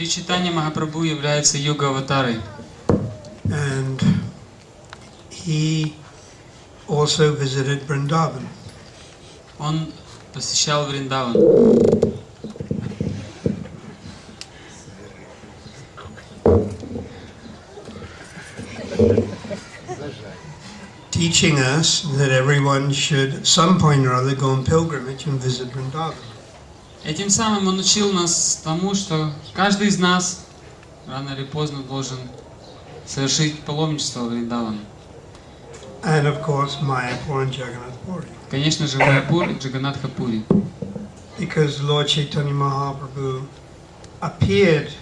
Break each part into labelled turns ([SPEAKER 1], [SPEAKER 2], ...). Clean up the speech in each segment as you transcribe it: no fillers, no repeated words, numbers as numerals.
[SPEAKER 1] Шри Чайтаньи Махапрабху является йога-аватарой.
[SPEAKER 2] And he also visited Vrindavan.
[SPEAKER 1] Он посещал Вриндаван.
[SPEAKER 2] Teaching us that everyone should, at some point or other, go on pilgrimage and visit Vrindavan.
[SPEAKER 1] Этим самым он учил нас тому, что каждый из нас рано или поздно должен совершить паломничество в Вриндаван.
[SPEAKER 2] And of course, Mayapur and Jagannath Puri.
[SPEAKER 1] Конечно же, Майяпур и Джаганатха Пури.
[SPEAKER 2] Because Lord Chaitanya Mahaprabhu appeared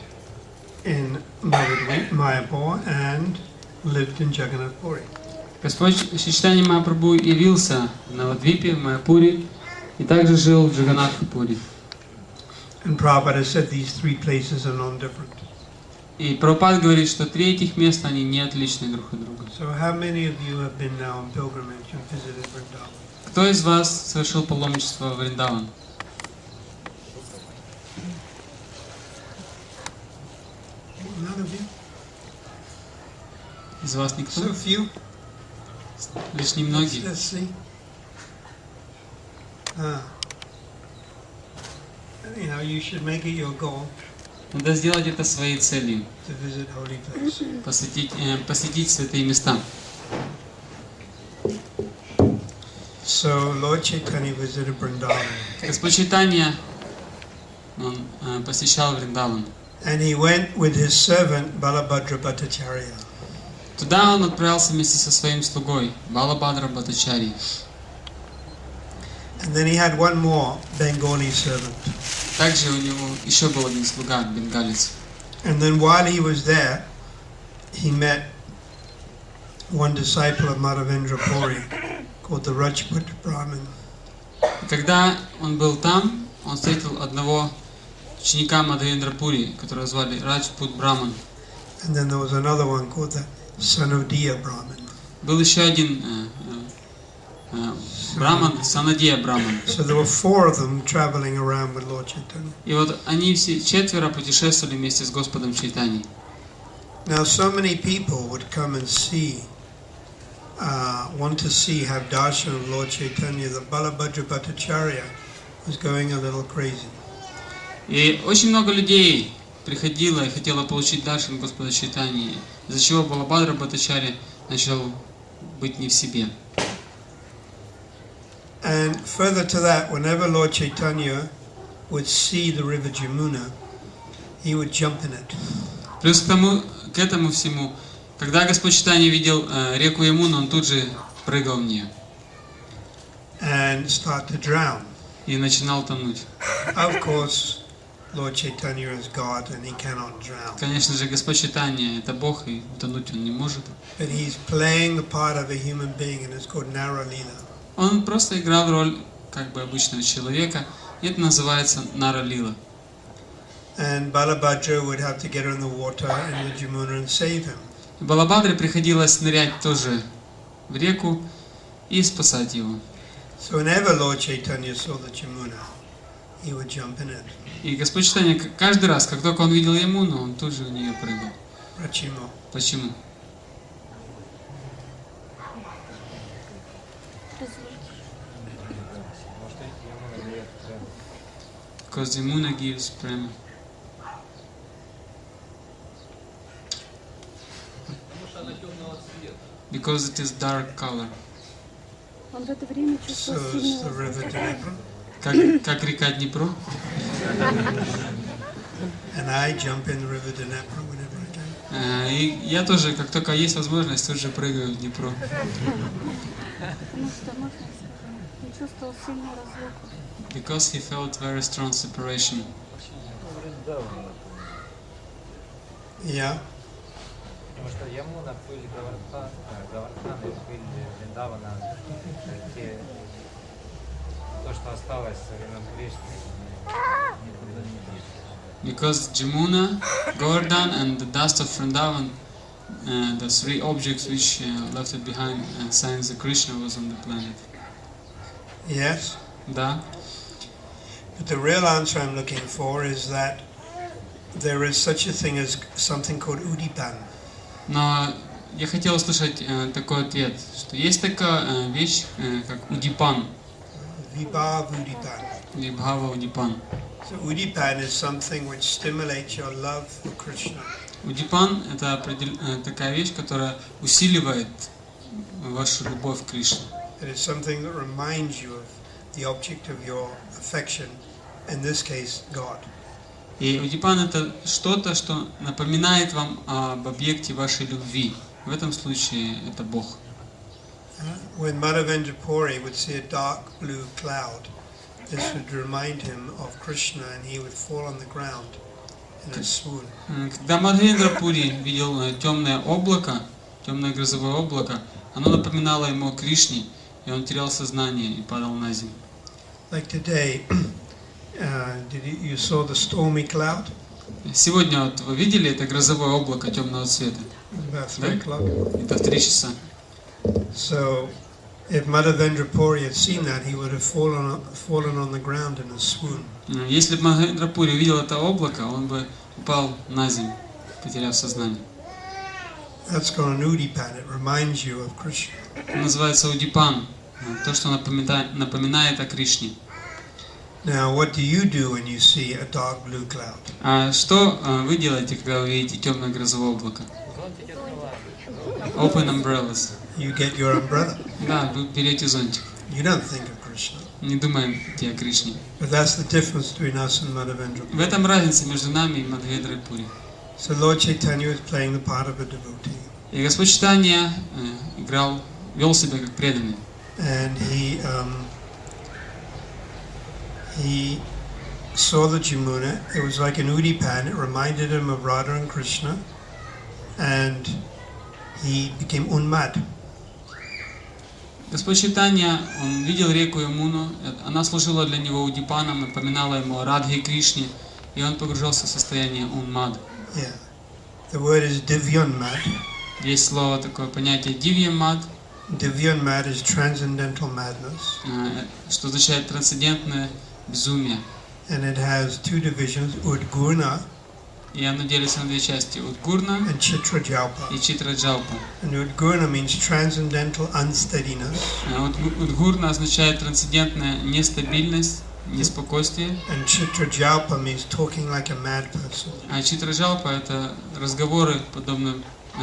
[SPEAKER 2] in Mayapur and lived in Jagannath Puri.
[SPEAKER 1] Господь Шри Чайтанья Махапрабху явился в Навадвипе, в Майяпуре, и также жил в Джаганатха Пури.
[SPEAKER 2] And Prabhupada said these three places are non-different.
[SPEAKER 1] И Прабхупад говорит, что три этих места, они не отличны друг от друга.
[SPEAKER 2] So how many of you have been now on pilgrimage and visited Vrindavan?
[SPEAKER 1] Кто из вас совершил паломничество в Вриндаван?
[SPEAKER 2] None of you?
[SPEAKER 1] Из вас никто?
[SPEAKER 2] So few?
[SPEAKER 1] Лишь немногие.
[SPEAKER 2] Let's see. Anyhow, you should make it your goal
[SPEAKER 1] Надо сделать это своей целью.
[SPEAKER 2] to visit holy places.
[SPEAKER 1] Посетить святые места.
[SPEAKER 2] So Lord Chaitanya visited Vrindavan,
[SPEAKER 1] Господь Чайтанья, он посещал Вриндаван.
[SPEAKER 2] and he went with his servant Balabhadra Bhattacharya.
[SPEAKER 1] Туда он отправился вместе со своим слугой, Балабхадра Бхаттачарьей.
[SPEAKER 2] And then he had one more Bengali servant.
[SPEAKER 1] Также у него еще был один слуга, бенгалец.
[SPEAKER 2] And then while he was there, he met one disciple of Madhavendra Puri called the Rajput Brahmin.
[SPEAKER 1] И когда он был там, он встретил одного ученика Мадхавендра Пури, которого звали Раджпут Браман.
[SPEAKER 2] And then there was another one called the Sanodiya Brahmin.
[SPEAKER 1] Был еще один Браман, Санадия Браман.
[SPEAKER 2] So there were four of them traveling around with Lord Chaitanya.
[SPEAKER 1] И вот они все четверо путешествовали вместе с Господом Чайтаньей.
[SPEAKER 2] Now so many people would come and see, want to see, have darshan of Lord Chaitanya, that Balabhadra Bhattacharya was going a little crazy.
[SPEAKER 1] И очень много людей приходило и хотело получить даршан Господа Чайтаньи, из-за чего Балабхадра Бхаттачарья начал быть не в себе.
[SPEAKER 2] And further to that, whenever Lord Chaitanya would see the river Jamuna, he would jump in it.
[SPEAKER 1] Плюс к этому всему, когда Господь Чайтанья видел реку Ямуну, он тут же прыгал в нее
[SPEAKER 2] And start to drown.
[SPEAKER 1] и начинал тонуть.
[SPEAKER 2] Of course, Lord Chaitanya is God and he cannot drown.
[SPEAKER 1] Конечно же, Господь Чайтанья это Бог, и тонуть он не может.
[SPEAKER 2] But he's playing the part of a human being, and it's called Nara Lila.
[SPEAKER 1] Он просто играл роль как бы обычного человека, и это называется Нара Лила.
[SPEAKER 2] And Balabhadra would have to get in the water in the Jamuna and save him.
[SPEAKER 1] Балабхадре приходилось нырять тоже в реку и спасать его.
[SPEAKER 2] So whenever Lord Chaitanya saw the Jamuna, he would jump in it.
[SPEAKER 1] И Господь Чайтанья каждый раз, как только он видел Ямуну, он тут же в нее прыгал.
[SPEAKER 2] Rachimo.
[SPEAKER 1] Почему? Because Yamuna gives prema. Because it is dark color.
[SPEAKER 3] Он в это время
[SPEAKER 2] So
[SPEAKER 3] чувствовал
[SPEAKER 2] is the
[SPEAKER 3] сильную
[SPEAKER 2] river Dnepr.
[SPEAKER 1] Как река Днепро.
[SPEAKER 2] And I jump in the river Dnepr whenever I can.
[SPEAKER 1] И я тоже, как только есть возможность, тут же прыгаю в Днепро.
[SPEAKER 3] потому что, можно сказать, он чувствовал сильную разлуку.
[SPEAKER 1] Because he felt very strong separation.
[SPEAKER 2] Yeah.
[SPEAKER 4] Потому что Ямуна были Гавардханы, были Вриндавана, то, что осталось со времен Кришны, никуда не делось.
[SPEAKER 1] Because Jamuna, Govardhan and the dust of Vrindavan, the three objects which left it behind since the Krishna was on the planet.
[SPEAKER 2] Yes.
[SPEAKER 1] Да.
[SPEAKER 2] But the real answer I'm looking for is that there is such a thing as something called udipan.
[SPEAKER 1] Но я хотел услышать такой ответ, что есть такая вещь, как удипан,
[SPEAKER 2] Vibhav udipan.
[SPEAKER 1] или бхава удипан.
[SPEAKER 2] So udipan is something which stimulates your love for Krishna.
[SPEAKER 1] Удипан – это такая вещь, которая усиливает вашу любовь к Кришне.
[SPEAKER 2] It is something that reminds you of the object of your affection, in this case, God.
[SPEAKER 1] И удипан – это что-то, что напоминает вам об объекте вашей любви. В этом случае это Бог.
[SPEAKER 2] When Madhavendra Puri would see a dark blue cloud, this would remind him of Krishna and he would fall on the ground in a swoon.
[SPEAKER 1] Когда Мадхавендра Пури видел темное облако, темное грозовое облако, оно напоминало ему о Кришне, и он терял сознание и падал на землю.
[SPEAKER 2] Like today, you saw the stormy cloud?
[SPEAKER 1] Сегодня вот вы видели это грозовое облако темного цвета?
[SPEAKER 2] About 3 o'clock.
[SPEAKER 1] Это в 3 часа.
[SPEAKER 2] So, if Madhavendra Puri had seen that, he would have fallen on the ground in a swoon.
[SPEAKER 1] Если бы Мадхавендра Пури увидел это облако, он бы упал на землю, потеряв сознание.
[SPEAKER 2] That's called an udipan. It reminds you of Krishna.
[SPEAKER 1] Это называется удипан, то, что напоминает о Кришне.
[SPEAKER 2] Now, what do you do when you see a dark blue cloud?
[SPEAKER 1] А что вы делаете, когда вы видите темное грозовое облако? Open umbrellas.
[SPEAKER 2] You get your umbrella.
[SPEAKER 1] Да, вы берете зонтик.
[SPEAKER 2] You don't think of Krishna.
[SPEAKER 1] Не думаете о Кришне.
[SPEAKER 2] But that's the difference between us and Madhavendra.
[SPEAKER 1] В этом разница между нами и Мадхавендрой Пури.
[SPEAKER 2] So Lord Chaitanya was playing the part of a devotee.
[SPEAKER 1] И Господь Чайтаньи вел себя как преданный.
[SPEAKER 2] And he saw the Jamuna. It was like an udipan. It reminded him of Radha and Krishna. And he became unmad.
[SPEAKER 1] Господь Чайтаньи, он видел реку Ямуну, она служила для него удипаном, напоминала ему о Радхе и Кришне, и он погружался в состояние унмад.
[SPEAKER 2] Yeah. The word is divyanmad.
[SPEAKER 1] Есть слово такое понятие дивьямад,
[SPEAKER 2] Divyanmad is transcendental madness.
[SPEAKER 1] что означает трансцендентное безумие.
[SPEAKER 2] And it has two divisions, udgurna
[SPEAKER 1] И оно делится на две части: удгурна
[SPEAKER 2] and chitrajalpa.
[SPEAKER 1] и читраджалпа.
[SPEAKER 2] And udgurna means transcendental unsteadiness.
[SPEAKER 1] Удгурна означает трансцендентная нестабильность, неспокойствие.
[SPEAKER 2] And chitrajalpa means talking like a mad person.
[SPEAKER 1] А читраджалпа — это разговоры, подобные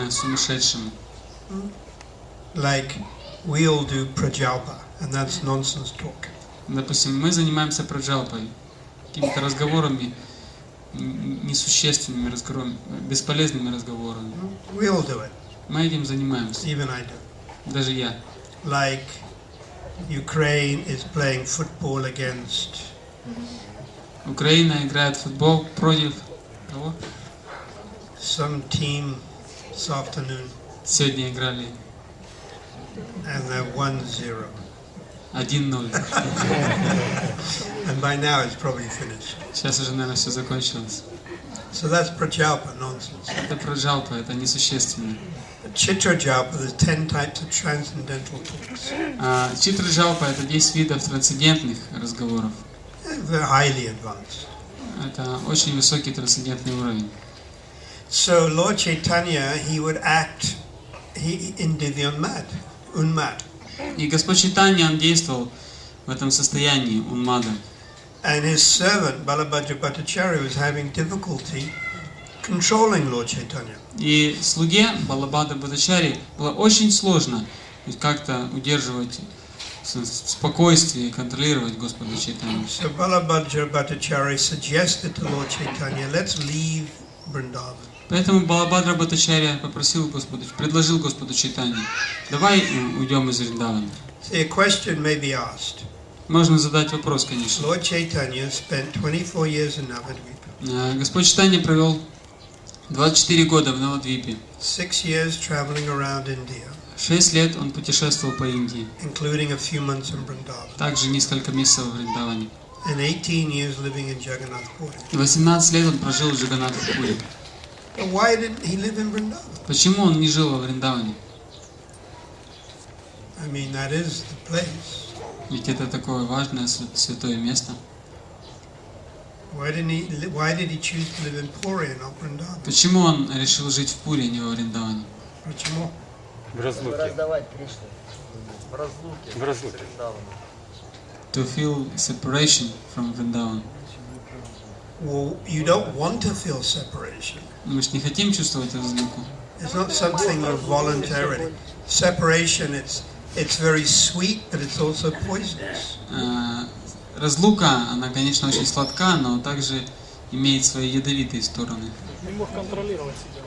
[SPEAKER 1] сумасшедшим.
[SPEAKER 2] Like we all do prajalpa, and that's nonsense talk.
[SPEAKER 1] Допустим, мы занимаемся праджалпой, какими-то разговорами, несущественными разговорами, бесполезными разговорами.
[SPEAKER 2] We all do it.
[SPEAKER 1] Мы этим занимаемся.
[SPEAKER 2] Even I do.
[SPEAKER 1] Даже я.
[SPEAKER 2] Like Ukraine is playing football against
[SPEAKER 1] Украина играет в футбол против кого?
[SPEAKER 2] some team this afternoon,
[SPEAKER 1] Сегодня играли
[SPEAKER 2] and they're 1-0.
[SPEAKER 1] 1-0.
[SPEAKER 2] And by now it's probably finished.
[SPEAKER 1] Сейчас уже, наверное, все закончилось.
[SPEAKER 2] So that's prajalpa, nonsense.
[SPEAKER 1] Это праджалпа, это несущественно.
[SPEAKER 2] But chitrajalpa, there's 10 types of transcendental talks.
[SPEAKER 1] А читраджалпа — это 10 видов трансцендентных разговоров.
[SPEAKER 2] They're highly advanced.
[SPEAKER 1] Это очень высокий трансцендентный уровень.
[SPEAKER 2] So Lord Chaitanya, he would act in divyanmad, unmad.
[SPEAKER 1] И Господь Чайтаньи, он действовал в этом состоянии унмада.
[SPEAKER 2] And his servant, Balabhadra Bhattacharya, was having difficulty controlling Lord Chaitanya.
[SPEAKER 1] И слуге Балабхадра Бхаттачарьи было очень сложно как-то удерживать спокойствие и контролировать Господа Чайтанью.
[SPEAKER 2] So Balabhadra Bhattacharya suggested to Lord Chaitanya, let's leave Vrindavan.
[SPEAKER 1] Поэтому Балабхадра Бхаттачарья предложил Господу Чайтаньи: давай уйдем из Вриндавана.
[SPEAKER 2] See, a question may be asked.
[SPEAKER 1] Можно задать вопрос, конечно.
[SPEAKER 2] Lord Chaitanya spent 24 years in Navadvipa.
[SPEAKER 1] Господь Чайтаньи провел 24 года в Навадвипе.
[SPEAKER 2] 6 years traveling around India,
[SPEAKER 1] 6 лет он путешествовал по Индии.
[SPEAKER 2] including a few months in Vrindavan.
[SPEAKER 1] Также несколько месяцев в Вриндаване.
[SPEAKER 2] And 18 years living in Jagannath Puri.
[SPEAKER 1] 18 лет он прожил в Джаганнатх-Пури.
[SPEAKER 2] But why didn't he live in Vrindavan?
[SPEAKER 1] Почему он не жил во Вриндаване?
[SPEAKER 2] I mean, that is the place.
[SPEAKER 1] Ведь это такое важное святое место.
[SPEAKER 2] Why did he choose to live in Puri and not Vrindavan?
[SPEAKER 1] Почему он решил жить в Пури, а не во Вриндаване?
[SPEAKER 2] Почему?
[SPEAKER 4] В разлуке.
[SPEAKER 5] Раздавать Кришну. В разлуке.
[SPEAKER 4] В разлуке.
[SPEAKER 5] с Вриндаваном.
[SPEAKER 1] To feel separation from Vrindavan.
[SPEAKER 2] Well, you don't want to feel separation.
[SPEAKER 1] Мы же не хотим чувствовать разлуку.
[SPEAKER 2] It's not something of voluntarily. Separation, it's very sweet, but it's also poisonous.
[SPEAKER 1] Разлука, она, конечно, очень сладка, но также имеет свои ядовитые стороны.
[SPEAKER 6] Не мог контролировать себя.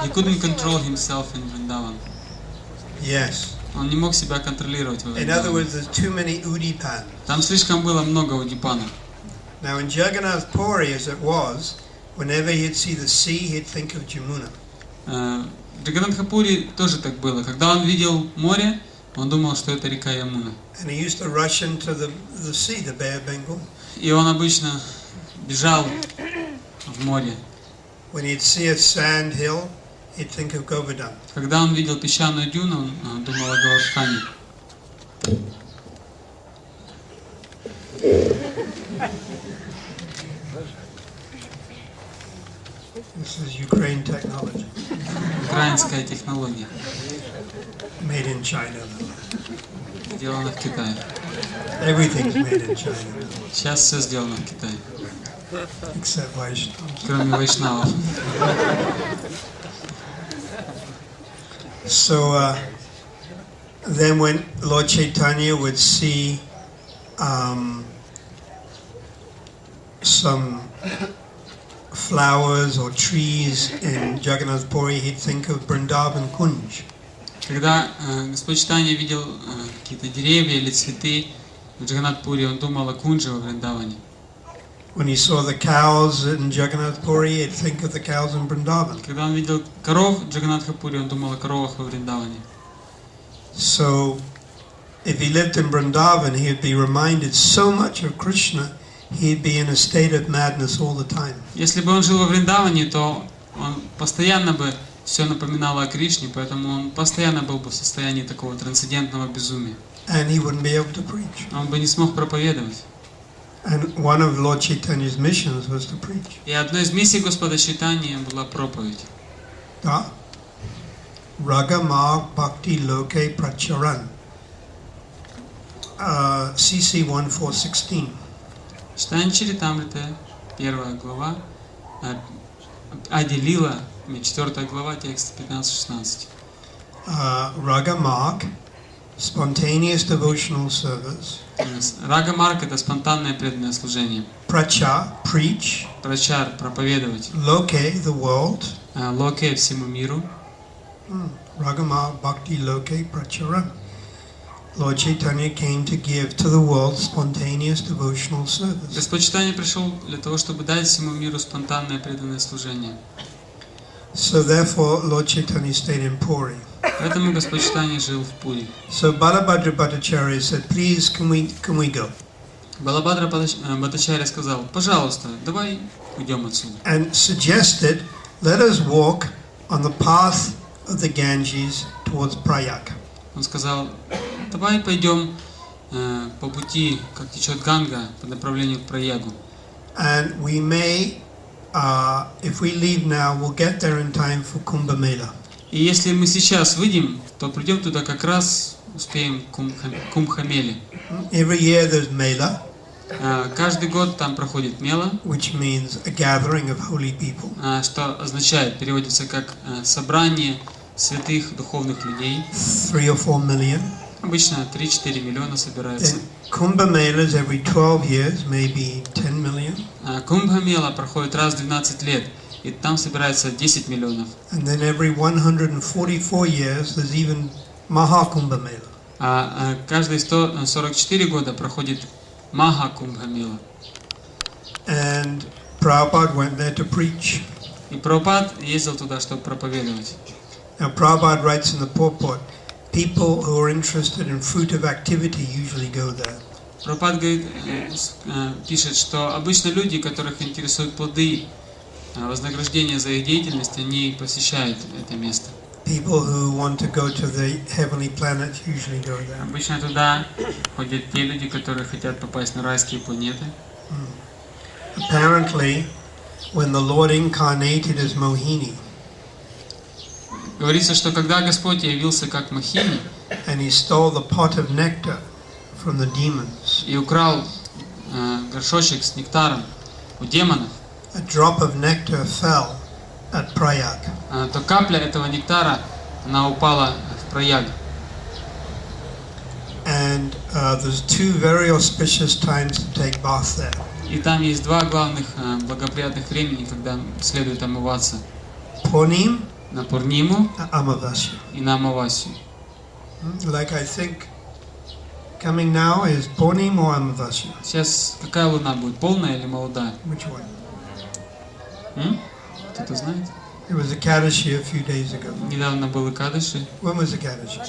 [SPEAKER 1] He couldn't control himself in Vrindavan.
[SPEAKER 2] Yes.
[SPEAKER 1] Он не мог себя контролировать во
[SPEAKER 2] In other
[SPEAKER 1] Вриндаване.
[SPEAKER 2] words, there's too many udipans.
[SPEAKER 1] Там слишком было много удипанов.
[SPEAKER 2] Now, in Jagannath Puri, as it was, whenever he'd see the sea, he'd think of Jamuna.
[SPEAKER 1] В Джаганнатхапури тоже так было. Когда он видел море, он думал, что это река Ямуна.
[SPEAKER 2] And he used to rush into the sea, the Bay of Bengal.
[SPEAKER 1] И он обычно бежал в море.
[SPEAKER 2] When he'd see a sand hill, he'd think of Govardhan.
[SPEAKER 1] Когда он видел песчаную дюну, он думал о Говардхане.
[SPEAKER 2] This is Ukraine technology,
[SPEAKER 1] Украинская технология,
[SPEAKER 2] made in China.
[SPEAKER 1] сделана в Китае.
[SPEAKER 2] Everything's made in China,
[SPEAKER 1] Сейчас все сделано в Китае,
[SPEAKER 2] except Vaishnava.
[SPEAKER 1] кроме вайшнавов.
[SPEAKER 2] So then when Lord Chaitanya would see some flowers or trees in Jagannath Puri, he'd think of Vrindavan Kunj.
[SPEAKER 1] Когда Господь Чайтаньи видел какие-то деревья или цветы в Джаганнатхпури, он думал о Кунже во Вриндаване.
[SPEAKER 2] When he saw the cows in Jagannath Puri, he'd think of the cows in Vrindavan.
[SPEAKER 1] Когда он видел коров в Джаганнатхапури, он думал о коровах во Вриндаване.
[SPEAKER 2] So if he lived in Vrindavan, he'd be reminded so much of Krishna, he'd be in a state of madness all the time.
[SPEAKER 1] Если бы он жил во Вриндаване, то он постоянно бы все напоминало о Кришне, поэтому он постоянно был бы в состоянии такого трансцендентного безумия.
[SPEAKER 2] And he wouldn't be able to preach.
[SPEAKER 1] Он бы не смог проповедовать.
[SPEAKER 2] And one of Lord Chaitanya's missions was to preach.
[SPEAKER 1] И одной из миссий Господа Чайтаньи была проповедь.
[SPEAKER 2] Da Ragamag Bhakti Loke Pracharan. CC 1416.
[SPEAKER 1] Читание Чаритамрита, 1 глава, Ади Лила, 4 глава, текст 15-16.
[SPEAKER 2] Ragamag, spontaneous devotional service.
[SPEAKER 1] Рага Марк — это спонтанное преданное служение.
[SPEAKER 2] Pracha, preach.
[SPEAKER 1] Прачар — проповедовать.
[SPEAKER 2] Loke, the world.
[SPEAKER 1] Локе — всему миру.
[SPEAKER 2] Ragamag Bhakti Loke Pracharan. Lord Chaitanya came to give to the world spontaneous devotional service.
[SPEAKER 1] Господь Чайтаньи пришел для того, чтобы дать всему миру спонтанное преданное служение.
[SPEAKER 2] So therefore, Lord Chaitanya stayed in Puri.
[SPEAKER 1] Поэтому Господь Чайтаньи жил в Пури.
[SPEAKER 2] So Balabhadra Bhattacharya said, "Please, can we go?"
[SPEAKER 1] Балабхадра Бхаттачарья сказал: пожалуйста, давай уйдем отсюда.
[SPEAKER 2] And suggested, "Let us walk on the path of the Ganges towards Prayag."
[SPEAKER 1] Он сказал: давай пойдем по пути, как течет Ганга, по направлению к Праягу.
[SPEAKER 2] And we may, if we leave now, we'll get there in time for Kumbh Mela.
[SPEAKER 1] И если мы сейчас выйдем, то придем туда как раз успеем к Кумбхамеле.
[SPEAKER 2] Every year there's Mela,
[SPEAKER 1] Каждый год там проходит Мела,
[SPEAKER 2] which means a gathering of holy people.
[SPEAKER 1] что означает, переводится как собрание святых духовных людей.
[SPEAKER 2] 3 or 4 million.
[SPEAKER 1] Обычно 3-4 миллиона собираются.
[SPEAKER 2] Then Kumbh Mela is every 12 years, maybe 10 million.
[SPEAKER 1] Кумбхамела проходит раз в 12 лет, и там собирается 10 миллионов.
[SPEAKER 2] And then every 144 years, there's even Mahakumbh Mela.
[SPEAKER 1] А каждые 144 года проходит Маха Кумбхамела.
[SPEAKER 2] And Prabhupada went there to preach.
[SPEAKER 1] И Прабхупад ездил туда, чтобы проповедовать.
[SPEAKER 2] Now Prabhupada writes in the purport, people who are interested in fruitive activity usually go there.
[SPEAKER 1] Прабхупад говорит, пишет, что обычно люди, которых интересуют плоды, вознаграждение за их деятельность, они посещают это место.
[SPEAKER 2] People who want to go to the heavenly planets usually go there.
[SPEAKER 1] Обычно туда ходят те люди, которые хотят попасть на райские планеты.
[SPEAKER 2] Apparently, when the Lord incarnated as Mohini,
[SPEAKER 1] Говорится, что когда Господь явился как Мохини
[SPEAKER 2] and he stole the pot of nectar from the demons,
[SPEAKER 1] и украл горшочек с нектаром у демонов,
[SPEAKER 2] a drop of nectar fell at Prayag.
[SPEAKER 1] то капля этого нектара, она упала в Праяг.
[SPEAKER 2] And there's two very auspicious times to take bath there.
[SPEAKER 1] И там есть два главных благоприятных времени, когда следует омываться.
[SPEAKER 2] Purnim
[SPEAKER 1] На Пурниму
[SPEAKER 2] and Amavasya.
[SPEAKER 1] и на Амавасию.
[SPEAKER 2] Like I think coming now is Purnim or Amavasya.
[SPEAKER 1] Сейчас какая луна будет, полная или молодая?
[SPEAKER 2] Which one?
[SPEAKER 1] Кто-то знает?
[SPEAKER 2] It was a Kadashi a few days ago.
[SPEAKER 1] Недавно был Икадыши.
[SPEAKER 2] When was the Kadashi?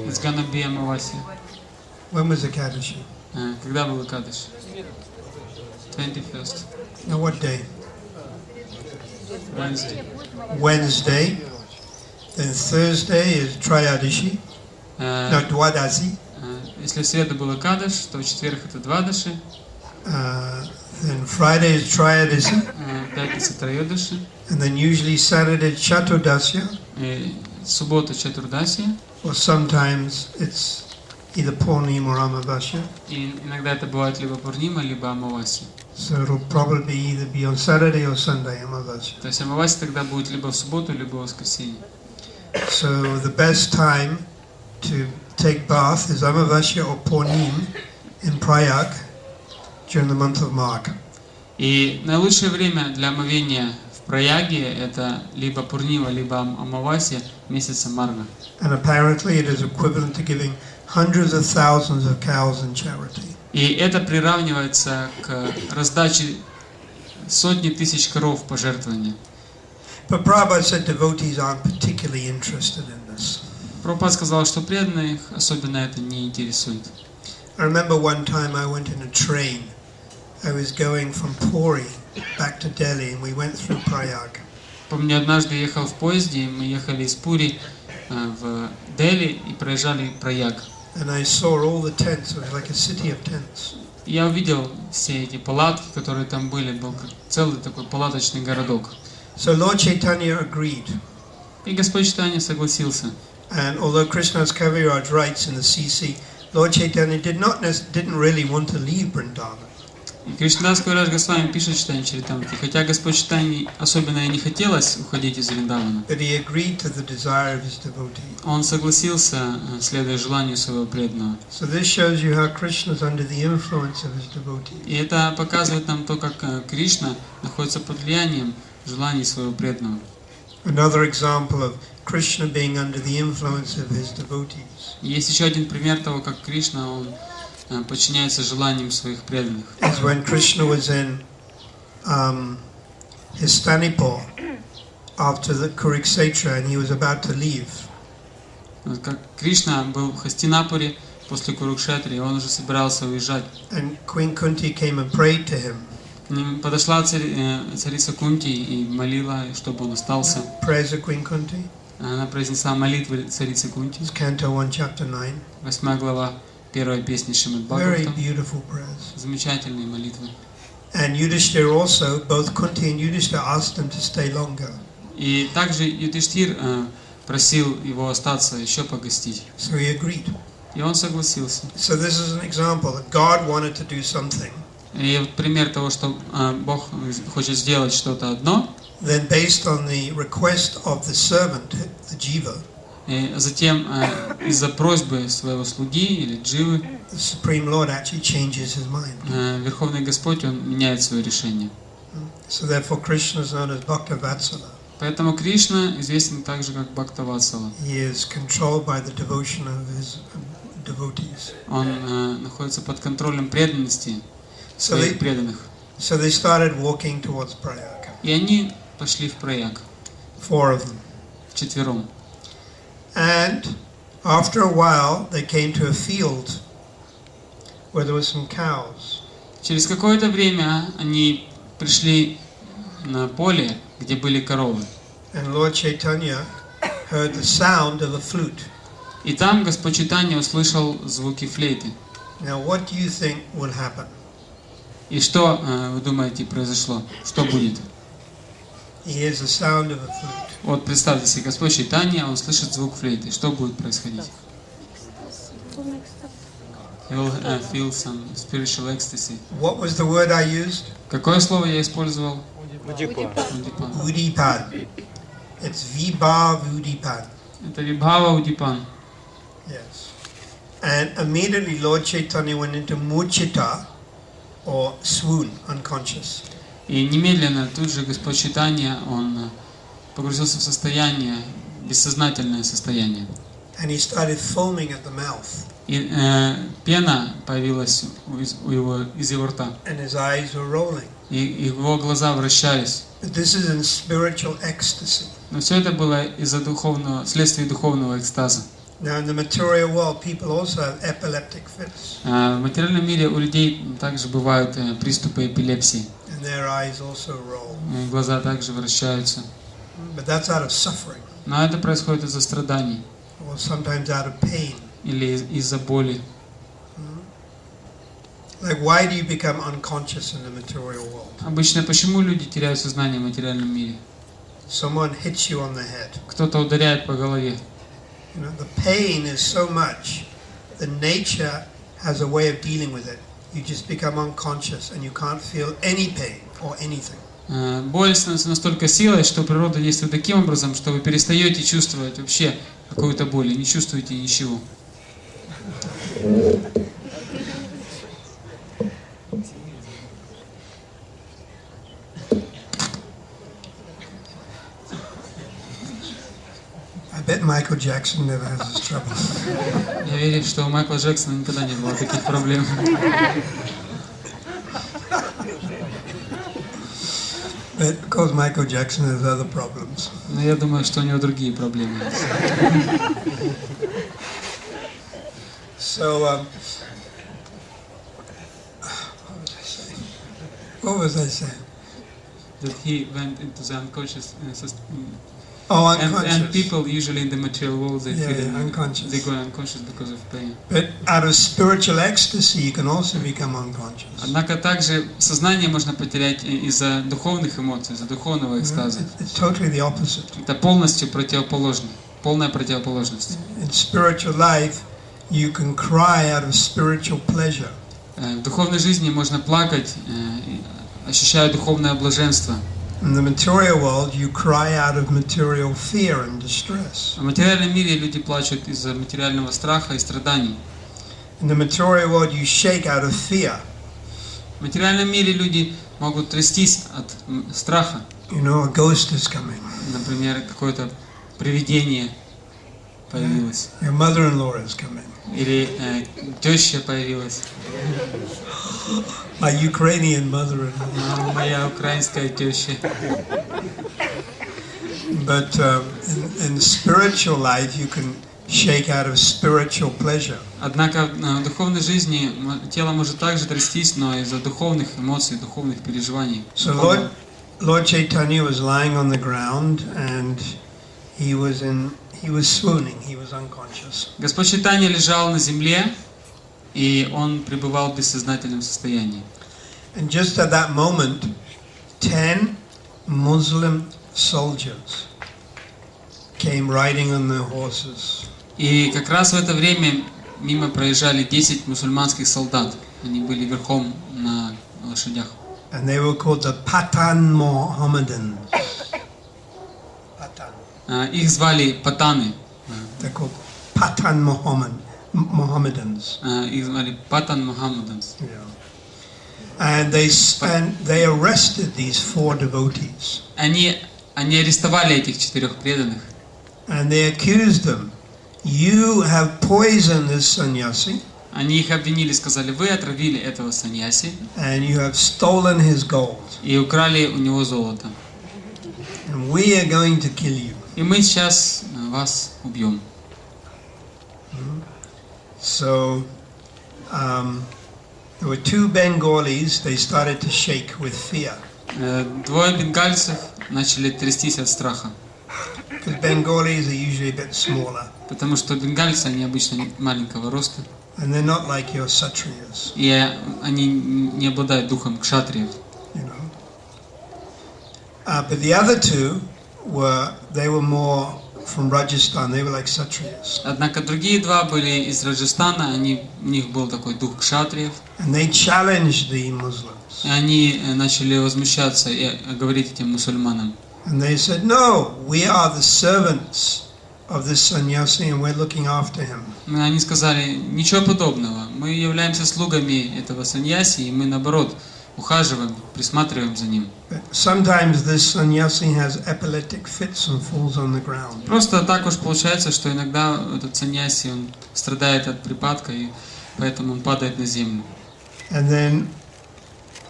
[SPEAKER 1] It's gonna be Амавасия.
[SPEAKER 2] When was the Kadashi?
[SPEAKER 1] Когда был Икадыши? 21st.
[SPEAKER 2] Now what day?
[SPEAKER 1] Wednesday.
[SPEAKER 2] Wednesday. Then Thursday is Trayadashi. No, Dwadasi.
[SPEAKER 1] Если в среду был Икадыш, то в четверг это Двадаши,
[SPEAKER 2] Then Friday is Trayadasi.
[SPEAKER 1] пятница Троёдаши,
[SPEAKER 2] And then usually Saturday Chaturdasya.
[SPEAKER 1] суббота Чатурдасия,
[SPEAKER 2] Or sometimes it's either Purnim or Amavasya.
[SPEAKER 1] и иногда это бывает либо Пурнима, либо Амавасия.
[SPEAKER 2] So it'll probably either be on Saturday or Sunday, Amavasya.
[SPEAKER 1] То есть Амавасия тогда будет либо в субботу, либо в воскресенье.
[SPEAKER 2] So the best time to take bath is Amavasya or Purnim in Prayag during the month of Magh.
[SPEAKER 1] И наилучшее время для омовения в Праяге это либо Пурнива, либо Амавасия месяца Марга.
[SPEAKER 2] And apparently it is equivalent to giving hundreds of thousands of cows in charity.
[SPEAKER 1] И это приравнивается к раздаче сотни тысяч коров пожертвования.
[SPEAKER 2] But Prabhupada said devotees aren't particularly interested in this.
[SPEAKER 1] Прабхупада сказал, что преданных особенно это не интересует.
[SPEAKER 2] I remember one time I went in a train. I was going from Puri back to Delhi and we went through Prayag.
[SPEAKER 1] Помню, однажды ехал в поезде, мы ехали из Пури в Дели и проезжали Праяг.
[SPEAKER 2] And I saw all the tents. It was like a city of tents.
[SPEAKER 1] Я увидел все эти палатки, которые там были, был как целый такой палаточный городок.
[SPEAKER 2] So Lord Chaitanya agreed.
[SPEAKER 1] И Господь Чайтаньи согласился.
[SPEAKER 2] And although Krishna's Kaviraj writes in the CC, Lord Chaitanya didn't really want to leave Vrindavan.
[SPEAKER 1] И Кришна Госвами пишет в Чайтаньи Чаритамрите, хотя Господь Чайтаньи особенно и не хотелось уходить из Вриндавана,
[SPEAKER 2] But he agreed to the desire of his devotees.
[SPEAKER 1] он согласился, следуя желанию своего преданного.
[SPEAKER 2] So this shows you how Krishna is under the influence of his devotees.
[SPEAKER 1] И это показывает нам то, как Кришна находится под влиянием желаний своего преданного.
[SPEAKER 2] Another example of Krishna being under the influence of his devotees
[SPEAKER 1] Есть еще один пример того, как Кришна, он подчиняется желаниям своих преданных.
[SPEAKER 2] is when Krishna was in Histanipur after the Kuruksetra and he was about to leave.
[SPEAKER 1] Вот как Кришна был в Хастинапуре после Курукшетры, и он уже собирался уезжать.
[SPEAKER 2] And Queen Kunti came and prayed to him.
[SPEAKER 1] К ним подошла царица Кунти и молила, чтобы он остался.
[SPEAKER 2] Prayers of Queen Kunti.
[SPEAKER 1] Она произнесла молитвы царицы Кунти.
[SPEAKER 2] It's Canto 1, Chapter 9.
[SPEAKER 1] 8 глава, первая песня Шримад
[SPEAKER 2] Very
[SPEAKER 1] Бхагаватам.
[SPEAKER 2] beautiful prayers.
[SPEAKER 1] Замечательные молитвы.
[SPEAKER 2] And Yudhishthira also, both Kunti and Yudhishthira asked him to stay longer.
[SPEAKER 1] И также Юдхиштхир просил его остаться, еще погостить.
[SPEAKER 2] So he agreed.
[SPEAKER 1] И он согласился.
[SPEAKER 2] So this is an example that God wanted to do something.
[SPEAKER 1] И вот пример того, что Бог хочет сделать что-то одно,
[SPEAKER 2] Then based on the request of the servant, the jiva,
[SPEAKER 1] и затем из-за просьбы своего слуги или дживы,
[SPEAKER 2] the Supreme Lord actually changes his mind.
[SPEAKER 1] Верховный Господь, он меняет свое решение.
[SPEAKER 2] So therefore Krishna is known as Bhakta Vatsala.
[SPEAKER 1] Поэтому Кришна известен также как Бхактаватсала.
[SPEAKER 2] He is controlled by the devotion of his devotees.
[SPEAKER 1] Он находится под контролем преданности
[SPEAKER 2] So
[SPEAKER 1] своих преданных.
[SPEAKER 2] they started walking towards Prayag.
[SPEAKER 1] И они пошли в Праяг,
[SPEAKER 2] 4 of them.
[SPEAKER 1] вчетвером.
[SPEAKER 2] And after a while they came to a field where there were some cows.
[SPEAKER 1] Через какое-то время они пришли на поле, где были коровы.
[SPEAKER 2] And Lord Chaitanya heard the sound of a flute.
[SPEAKER 1] И там Господь Чайтаньи услышал звуки флейты.
[SPEAKER 2] Now what do you think will happen?
[SPEAKER 1] И что, вы думаете, произошло? Что будет?
[SPEAKER 2] He hears the sound of a flute.
[SPEAKER 1] Вот представьте себе, Господь Чайтаньи, он слышит звук флейты. Что будет происходить? He will feel some spiritual ecstasy.
[SPEAKER 2] What was the word I used?
[SPEAKER 1] Какое слово я использовал?
[SPEAKER 4] Удипан.
[SPEAKER 1] Удипан.
[SPEAKER 2] Udipan. It's Vibhav Udipan.
[SPEAKER 1] Это Вибхава Удипан.
[SPEAKER 2] Yes. And immediately Lord Chaitanya went into murchita, or swoon, unconscious.
[SPEAKER 1] И немедленно тут же Господь Чайтаньи, он погрузился в состояние, бессознательное состояние.
[SPEAKER 2] And he started foaming at the mouth.
[SPEAKER 1] И пена появилась из его рта.
[SPEAKER 2] And his eyes were rolling.
[SPEAKER 1] И его глаза вращались.
[SPEAKER 2] But this is in spiritual ecstasy.
[SPEAKER 1] Но все это было следствие духовного экстаза.
[SPEAKER 2] Now in the material world, people also have epileptic fits.
[SPEAKER 1] В материальном мире у людей также бывают приступы эпилепсии.
[SPEAKER 2] And their eyes also roll.
[SPEAKER 1] Глаза также вращаются.
[SPEAKER 2] But that's out of suffering.
[SPEAKER 1] Но это происходит из-за страданий.
[SPEAKER 2] Or sometimes out of pain.
[SPEAKER 1] Или из-за боли.
[SPEAKER 2] Like, why do you become unconscious in the material world?
[SPEAKER 1] Обычно почему люди теряют сознание в материальном мире?
[SPEAKER 2] Someone hits you on the head.
[SPEAKER 1] Кто-то ударяет по голове.
[SPEAKER 2] You know, the pain is so much. The nature has a way of dealing with it. You just become unconscious and you can't feel any pain or anything.
[SPEAKER 1] Боль становится настолько силой, что природа действует таким образом, что вы перестаете чувствовать вообще какую-то боль и не чувствуете ничего.
[SPEAKER 2] I bet Michael Jackson never has this trouble.
[SPEAKER 1] Я верю, что у Майкла Джексона никогда не было таких проблем.
[SPEAKER 2] But because Michael Jackson has other problems.
[SPEAKER 1] Но я думаю, что у него другие проблемы.
[SPEAKER 2] So, what was I saying?
[SPEAKER 1] That he went into the unconscious.
[SPEAKER 2] Oh,
[SPEAKER 1] And
[SPEAKER 2] unconscious.
[SPEAKER 1] people usually in the material world they feel
[SPEAKER 2] unconscious.
[SPEAKER 1] they go unconscious because of pain.
[SPEAKER 2] But out of spiritual ecstasy, you can also become unconscious.
[SPEAKER 1] Однако также сознание можно потерять из-за духовных эмоций, из-за духовного экстаза.
[SPEAKER 2] It's totally the opposite.
[SPEAKER 1] Это полностью противоположно, полная противоположность.
[SPEAKER 2] In spiritual life, you can cry out of spiritual pleasure.
[SPEAKER 1] В духовной жизни можно плакать, ощущая духовное блаженство.
[SPEAKER 2] In the material world, you cry out of material fear and distress.
[SPEAKER 1] В материальном мире люди плачут из-за материального страха и страданий.
[SPEAKER 2] In the material world, you shake out of fear.
[SPEAKER 1] В материальном мире люди могут трястись от страха.
[SPEAKER 2] You know, a ghost is coming.
[SPEAKER 1] Например, какое-то привидение появилось.
[SPEAKER 2] Your mother-in-law is coming.
[SPEAKER 1] Или теща появилась.
[SPEAKER 2] My Ukrainian mother-in-law.
[SPEAKER 1] Моя украинская теща.
[SPEAKER 2] But in spiritual life, you can shake out of spiritual pleasure.
[SPEAKER 1] Однако в духовной жизни тело может также трястись, но из-за духовных эмоций, духовных переживаний.
[SPEAKER 2] So Lord Chaitanya was lying on the ground and he was swooning, he was unconscious.
[SPEAKER 1] Господь Чайтаньи лежал на земле, и он пребывал в бессознательном состоянии.
[SPEAKER 2] And just at that moment, 10 Muslim soldiers came riding on their horses.
[SPEAKER 1] И как раз в это время мимо проезжали 10 мусульманских солдат. Они были верхом на лошадях.
[SPEAKER 2] And they were called the Pathan Mohammedans. Pathan.
[SPEAKER 1] Их звали патаны.
[SPEAKER 2] They're called Pathan Mohammedans.
[SPEAKER 1] Их звали Патан Мухаммаданс.
[SPEAKER 2] Yeah. And they arrested these 4 devotees.
[SPEAKER 1] Они арестовали этих 4 преданных.
[SPEAKER 2] And they accused them. You have poisoned this sannyasi.
[SPEAKER 1] Они их обвинили, сказали: вы отравили этого саньяси
[SPEAKER 2] And you have stolen his gold.
[SPEAKER 1] и украли у него золото.
[SPEAKER 2] And we are going to kill you.
[SPEAKER 1] И мы сейчас вас убьем.
[SPEAKER 2] So there were 2 Bengalis. They started to shake with fear.
[SPEAKER 1] 2 бенгальцев начали трястись от страха.
[SPEAKER 2] Because Bengalis are usually a bit smaller.
[SPEAKER 1] Потому что бенгальцы, они обычно маленького роста.
[SPEAKER 2] and they're not like your satriyas,
[SPEAKER 1] И они не обладают духом кшатриев.
[SPEAKER 2] you know. But the other two they were more from Rajasthan. They were like satriyas,
[SPEAKER 1] Однако другие два были из Раджастана, у них был такой дух кшатриев.
[SPEAKER 2] and they challenged the Muslims.
[SPEAKER 1] И они начали возмущаться и говорить этим мусульманам.
[SPEAKER 2] And they said, "No, we are the servants of this sannyasi, and we're looking after him."
[SPEAKER 1] Они сказали, ничего подобного, мы являемся слугами этого саньяси, и мы наоборот ухаживаем, присматриваем за ним.
[SPEAKER 2] But sometimes this sannyasi has epileptic fits and falls on the ground.
[SPEAKER 1] Просто так уж получается, что иногда этот саньяси, он страдает от припадка, и поэтому он падает на землю.
[SPEAKER 2] And then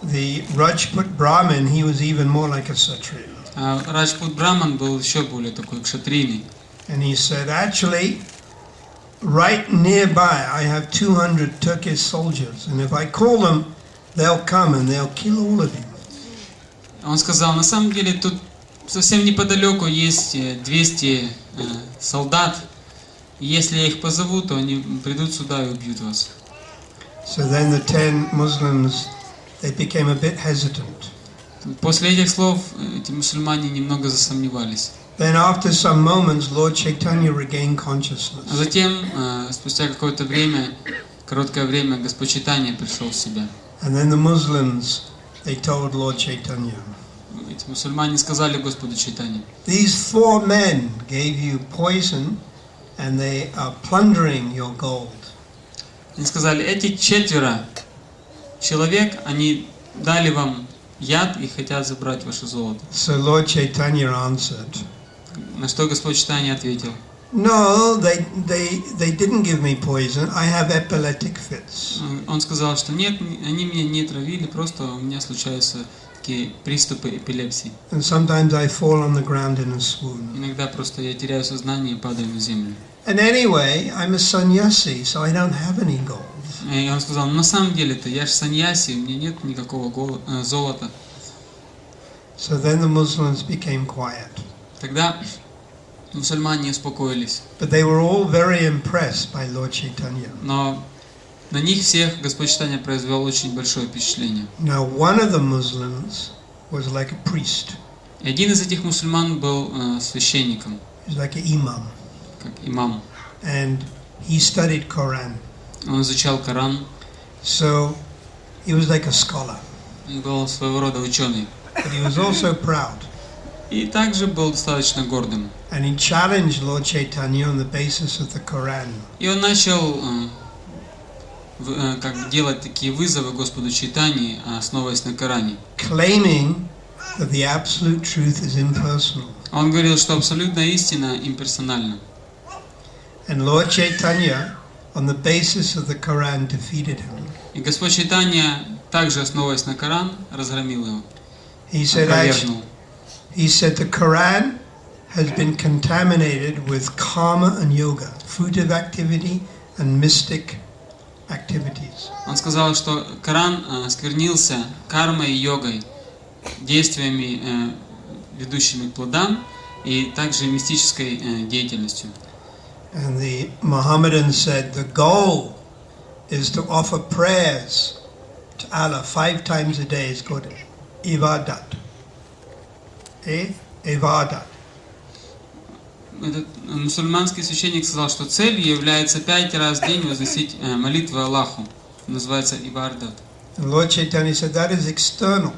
[SPEAKER 2] the Rajput Brahmin, he was even more like a Kshatriya.
[SPEAKER 1] А Раджпут Браман был еще более такой кшатрийный.
[SPEAKER 2] And he said, actually, right nearby I have 200 Turkish soldiers, and if I call them, they'll come and they'll kill all of you.
[SPEAKER 1] Он сказал, на самом деле тут совсем неподалеку есть 200 солдат. И если я их позову, то они придут сюда и убьют вас.
[SPEAKER 2] So then the 10 Muslims, they became a bit hesitant.
[SPEAKER 1] После этих слов эти мусульмане немного засомневались.
[SPEAKER 2] Then after some moments, Lord Chaitanya regained
[SPEAKER 1] А
[SPEAKER 2] consciousness.
[SPEAKER 1] затем, спустя какое-то время, короткое время, Господь Чайтаньи пришел в себя.
[SPEAKER 2] And then the Muslims, they told Lord Chaitanya,
[SPEAKER 1] Эти мусульмане сказали Господу Чайтаньи:
[SPEAKER 2] these 4 men gave you poison and they are plundering your gold.
[SPEAKER 1] Они сказали, эти 4 человек, они дали вам яд и хотят забрать ваше золото.
[SPEAKER 2] So Lord Chaitanya answered,
[SPEAKER 1] На что Господь Чайтаньи ответил:
[SPEAKER 2] no, they didn't give me poison. I have epileptic fits.
[SPEAKER 1] Он сказал, что нет, они меня не травили, просто у меня случаются такие приступы эпилепсии.
[SPEAKER 2] And sometimes I fall on the ground in a swoon.
[SPEAKER 1] Иногда просто я теряю сознание и падаю на землю.
[SPEAKER 2] And anyway, I'm a sannyasi, so I don't have any gold.
[SPEAKER 1] И он сказал, на самом деле-то я же саньяси, у меня нет никакого золота.
[SPEAKER 2] So then the Muslims became quiet.
[SPEAKER 1] Тогда мусульмане успокоились.
[SPEAKER 2] But they were all very impressed by Lord Chaitanya.
[SPEAKER 1] Но на них всех Господь Чайтаньи произвел очень большое впечатление.
[SPEAKER 2] Now one of the Muslims was like a priest.
[SPEAKER 1] И один из этих мусульман был священником,
[SPEAKER 2] He was like an imam.
[SPEAKER 1] как имам.
[SPEAKER 2] And he studied Quran.
[SPEAKER 1] Он изучал Коран
[SPEAKER 2] So he was like a scholar.
[SPEAKER 1] и был своего рода ученый.
[SPEAKER 2] But he was also proud.
[SPEAKER 1] И также был достаточно гордым.
[SPEAKER 2] And he challenged Lord Chaitanya on the basis of the Quran.
[SPEAKER 1] И он начал как бы делать такие вызовы Господу Чайтаньи, основываясь на Коране.
[SPEAKER 2] Claiming that the absolute truth is impersonal.
[SPEAKER 1] Он говорил, что абсолютная истина имперсональна.
[SPEAKER 2] And Lord Chaitanya, on the basis of the Quran, defeated him.
[SPEAKER 1] И Господь Чайтаньи, также основываясь на Коран, разгромил его,
[SPEAKER 2] He said,
[SPEAKER 1] опровергнул.
[SPEAKER 2] the Quran has been contaminated with karma and yoga, fruitive activity and mystic activities.
[SPEAKER 1] Он сказал, что Коран осквернился кармой и йогой, действиями, ведущими к плодам, и также мистической деятельностью.
[SPEAKER 2] And the Mohammedans said the goal is to offer prayers to Allah 5 times a day is called ibadat. Ibadat.
[SPEAKER 1] Этот мусульманский священник сказал, что целью является 5 раз в день возносить молитвы Аллаху. Называется ибардат.
[SPEAKER 2] And Lord Chaitanya said that is external.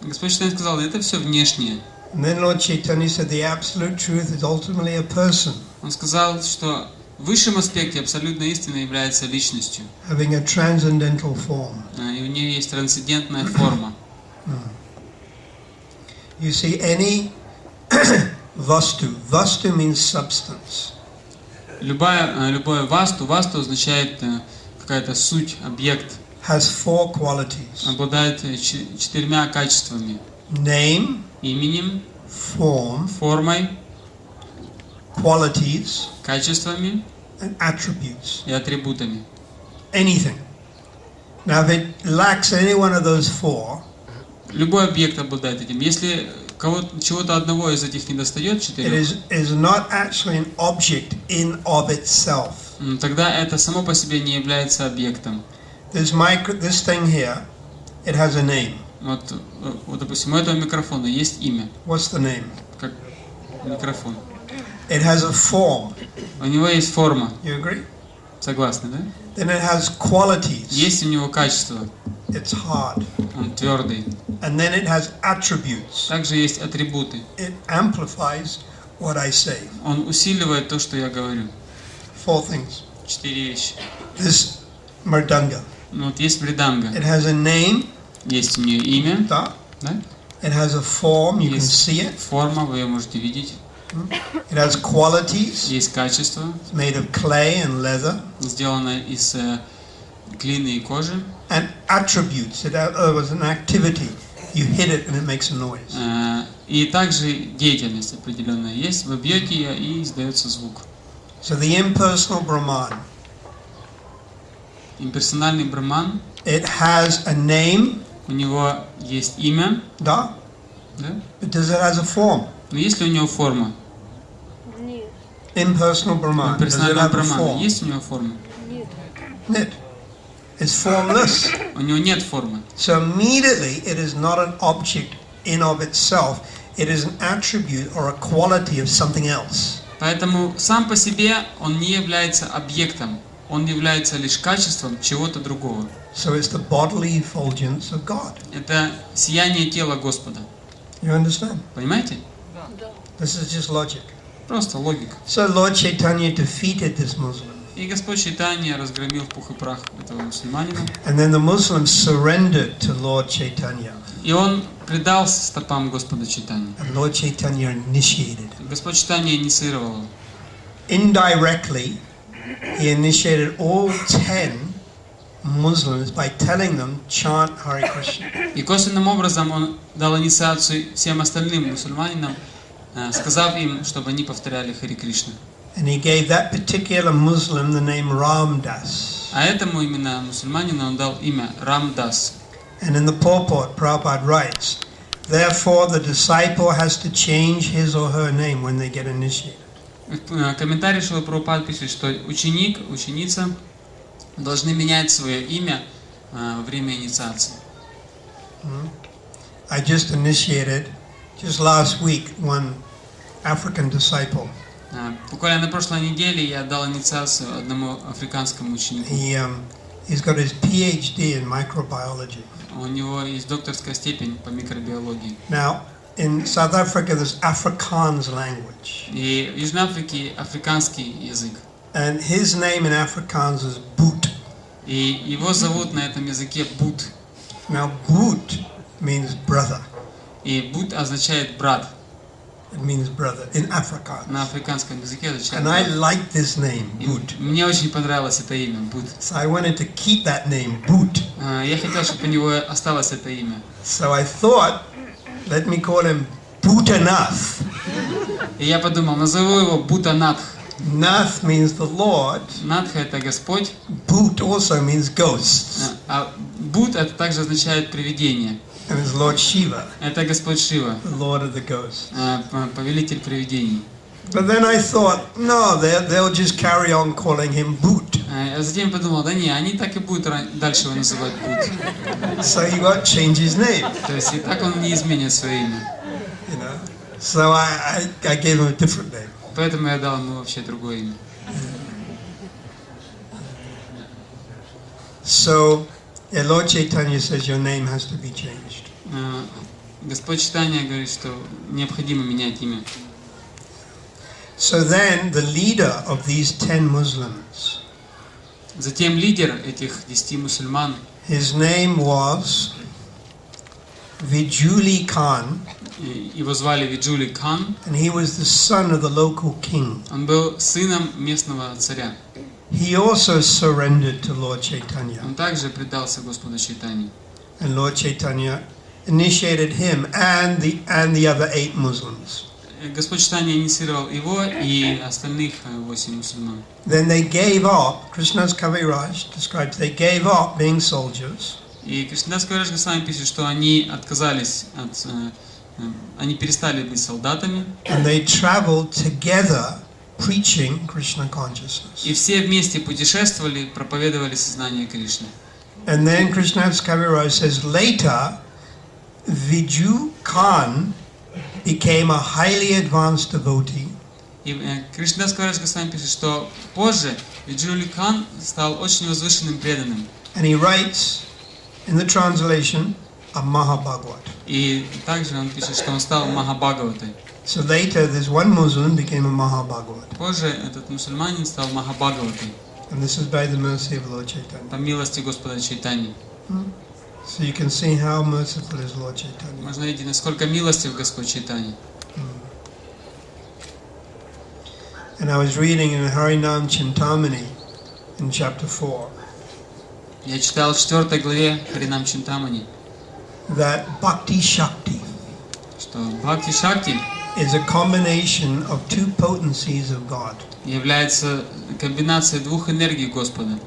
[SPEAKER 1] Господь Чайтаньи сказал, это все внешнее.
[SPEAKER 2] And then Lord Chaitanya said the absolute truth is ultimately a person
[SPEAKER 1] Он сказал, что в высшем аспекте абсолютная истина является личностью.
[SPEAKER 2] having a transcendental form.
[SPEAKER 1] И у нее есть трансцендентная форма.
[SPEAKER 2] You see, any vastu means substance.
[SPEAKER 1] Любое васту означает какая-то суть, объект,
[SPEAKER 2] Has 4 qualities:
[SPEAKER 1] обладает 4 качествами:
[SPEAKER 2] name,
[SPEAKER 1] именем,
[SPEAKER 2] form,
[SPEAKER 1] формой,
[SPEAKER 2] qualities,
[SPEAKER 1] качествами
[SPEAKER 2] and attributes.
[SPEAKER 1] и атрибутами.
[SPEAKER 2] Anything. Now, if it lacks any one of those 4,
[SPEAKER 1] Любой объект обладает этим. Если чего-то одного из этих недостает,
[SPEAKER 2] it
[SPEAKER 1] 4,
[SPEAKER 2] is not actually an object in of itself.
[SPEAKER 1] тогда это само по себе не является объектом.
[SPEAKER 2] This thing here, it has a name.
[SPEAKER 1] Вот, допустим, у этого микрофона есть имя,
[SPEAKER 2] What's the name?
[SPEAKER 1] как микрофон.
[SPEAKER 2] It has a form.
[SPEAKER 1] У него есть форма.
[SPEAKER 2] You agree?
[SPEAKER 1] Согласны, да?
[SPEAKER 2] Then it has qualities.
[SPEAKER 1] Есть у него качество.
[SPEAKER 2] It's hard.
[SPEAKER 1] Он твердый.
[SPEAKER 2] And then it has attributes.
[SPEAKER 1] Также есть атрибуты.
[SPEAKER 2] It amplifies what I say.
[SPEAKER 1] Он усиливает то, что я говорю.
[SPEAKER 2] 4 things.
[SPEAKER 1] 4 вещи.
[SPEAKER 2] This mridanga.
[SPEAKER 1] Вот есть мриданга.
[SPEAKER 2] It has a name.
[SPEAKER 1] Есть у нее имя.
[SPEAKER 2] Da.
[SPEAKER 1] Да?
[SPEAKER 2] It has a form. You can
[SPEAKER 1] Есть
[SPEAKER 2] see it.
[SPEAKER 1] форма, вы ее можете видеть.
[SPEAKER 2] It has qualities.
[SPEAKER 1] Есть качество,
[SPEAKER 2] It's made of clay and leather.
[SPEAKER 1] сделано из глины и кожи.
[SPEAKER 2] And attributes. It was an activity. You hit it and it makes a noise.
[SPEAKER 1] И также деятельность определенная есть. Вы бьете ее и издается звук.
[SPEAKER 2] So the impersonal Brahman.
[SPEAKER 1] Имперсональный браман,
[SPEAKER 2] It has a name.
[SPEAKER 1] у него есть имя,
[SPEAKER 2] Da.
[SPEAKER 1] да?
[SPEAKER 2] But does it has a form?
[SPEAKER 1] Но есть ли у него форма?
[SPEAKER 3] Нет,
[SPEAKER 2] Impersonal Brahman. Does it
[SPEAKER 1] Имперсональный
[SPEAKER 2] have a
[SPEAKER 1] браман,
[SPEAKER 2] form?
[SPEAKER 1] есть у него форма?
[SPEAKER 3] нет.
[SPEAKER 2] It. It's formless.
[SPEAKER 1] У него нет формы.
[SPEAKER 2] So immediately it is not an object in of itself. It is an attribute or a quality of something else.
[SPEAKER 1] Поэтому сам по себе он не является объектом, он является лишь качеством чего-то другого.
[SPEAKER 2] So it's the bodily effulgence of God.
[SPEAKER 1] Это сияние тела Господа.
[SPEAKER 2] You understand?
[SPEAKER 1] Понимаете?
[SPEAKER 2] This is just logic.
[SPEAKER 1] Просто логика.
[SPEAKER 2] So Lord Chaitanya defeated this Muslim.
[SPEAKER 1] И Господь Чайтаньи разгромил в пух и прах этого мусульманина.
[SPEAKER 2] And then the Muslims surrendered to Lord Chaitanya.
[SPEAKER 1] И он предался стопам Господа Чайтаньи.
[SPEAKER 2] And Lord Chaitanya initiated.
[SPEAKER 1] Господь Чайтаньи инициировал его.
[SPEAKER 2] Indirectly, he initiated all 10 Muslims by telling them chant Hare Krishna.
[SPEAKER 1] И косвенным образом он дал инициацию всем остальным мусульманинам, сказав им, чтобы они повторяли Хари Кришна.
[SPEAKER 2] And he gave that particular Muslim the name Ram Das.
[SPEAKER 1] А этому именно мусульманину он дал имя Рам Дас.
[SPEAKER 2] And in the purport, Prabhupada writes, therefore the disciple has to change his or her name when they get initiated.
[SPEAKER 1] В комментарии Шрилы Прабхупады пишет, что ученик, ученица должны менять свое имя во время инициации.
[SPEAKER 2] I just initiated, just last week, one African disciple.
[SPEAKER 1] Буквально на прошлой неделе я дал инициацию одному африканскому ученику.
[SPEAKER 2] He's got his PhD in microbiology.
[SPEAKER 1] У него есть докторская степень по микробиологии.
[SPEAKER 2] Now, in South Africa, there's Afrikaans language.
[SPEAKER 1] И в Южной Африке африканский язык.
[SPEAKER 2] And his name in Afrikaans is Boot.
[SPEAKER 1] И его зовут на этом языке Бут.
[SPEAKER 2] Now, Boot means brother.
[SPEAKER 1] И Бут означает брат.
[SPEAKER 2] It means brother in Afrikaans.
[SPEAKER 1] На африканском языке означает
[SPEAKER 2] And I
[SPEAKER 1] брат.
[SPEAKER 2] like this name,
[SPEAKER 1] И
[SPEAKER 2] Boot.
[SPEAKER 1] мне очень понравилось это имя, Бут.
[SPEAKER 2] So I wanted to keep that name, Boot.
[SPEAKER 1] Я хотел, чтобы у него осталось это имя.
[SPEAKER 2] So I thought, let me call him Bhutanath.
[SPEAKER 1] И я подумал, назову его Бутанатх.
[SPEAKER 2] Nath means the Lord.
[SPEAKER 1] Натха это Господь,
[SPEAKER 2] Boot also means ghosts.
[SPEAKER 1] а Бут это также означает привидение.
[SPEAKER 2] And it's Lord Shiva,
[SPEAKER 1] Это Господь Шива,
[SPEAKER 2] the Lord of the ghosts.
[SPEAKER 1] повелитель привидений.
[SPEAKER 2] But then I thought, no, they'll just carry on calling him Boot.
[SPEAKER 1] А затем подумал, да не, они так и будут дальше его называть Бут.
[SPEAKER 2] So he won't change his name,
[SPEAKER 1] То есть и так он не изменит свое имя.
[SPEAKER 2] you know. So I gave him a different name.
[SPEAKER 1] Поэтому я дал ему вообще другое имя.
[SPEAKER 2] So Lord Chaitanya says your name has to be changed.
[SPEAKER 1] Господь Чайтаньи говорит, что необходимо менять имя.
[SPEAKER 2] So then the leader of these 10 Muslims,
[SPEAKER 1] Затем лидер этих 10 мусульман,
[SPEAKER 2] his name was Vijuli Khan,
[SPEAKER 1] его звали Виджули Кан,
[SPEAKER 2] and he was the son of the local king.
[SPEAKER 1] он был сыном местного царя.
[SPEAKER 2] He also surrendered to Lord Chaitanya,
[SPEAKER 1] Он также предался Господу Чайтаньи.
[SPEAKER 2] and Lord Chaitanya initiated him and the other 8 Muslims.
[SPEAKER 1] Господь Чайтаньи инициировал его и остальных 8 мусульман.
[SPEAKER 2] Then they gave up, Krishna's Kaviraj describes, they gave up being soldiers,
[SPEAKER 1] И Кришнадас Госвами пишет, что они отказались они перестали быть солдатами,
[SPEAKER 2] and they traveled together preaching Krishna consciousness.
[SPEAKER 1] И все вместе путешествовали, проповедовали сознание Кришны.
[SPEAKER 2] And then Krishnada's Kaviraj says later, Viju Khan became a highly advanced devotee.
[SPEAKER 1] И Кришна дас Госвами пишет, что позже Виджули Кхан стал очень возвышенным преданным.
[SPEAKER 2] And he writes in the translation of Mahabhagavad.
[SPEAKER 1] И также он пишет, что он стал Махабхагаватой.
[SPEAKER 2] So later this one Muslim became a Mahabhagavad.
[SPEAKER 1] Позже этот мусульманин стал Махабхагаватой.
[SPEAKER 2] And this is by the mercy of Lord Chaitanya.
[SPEAKER 1] По милости Господа Чайтаньи.
[SPEAKER 2] So you can see how merciful is Lord Chaitanya.
[SPEAKER 1] Можно видеть, насколько милостив Господь Чайтаньи.
[SPEAKER 2] And I was reading in Harinam Chintamani in chapter 4
[SPEAKER 1] Я читал в 4 главе Харинам Чинтамани,
[SPEAKER 2] that Bhakti Shakti
[SPEAKER 1] что Бхакти Шакти
[SPEAKER 2] is a combination of two potencies of God.
[SPEAKER 1] является комбинацией двух энергий Господа.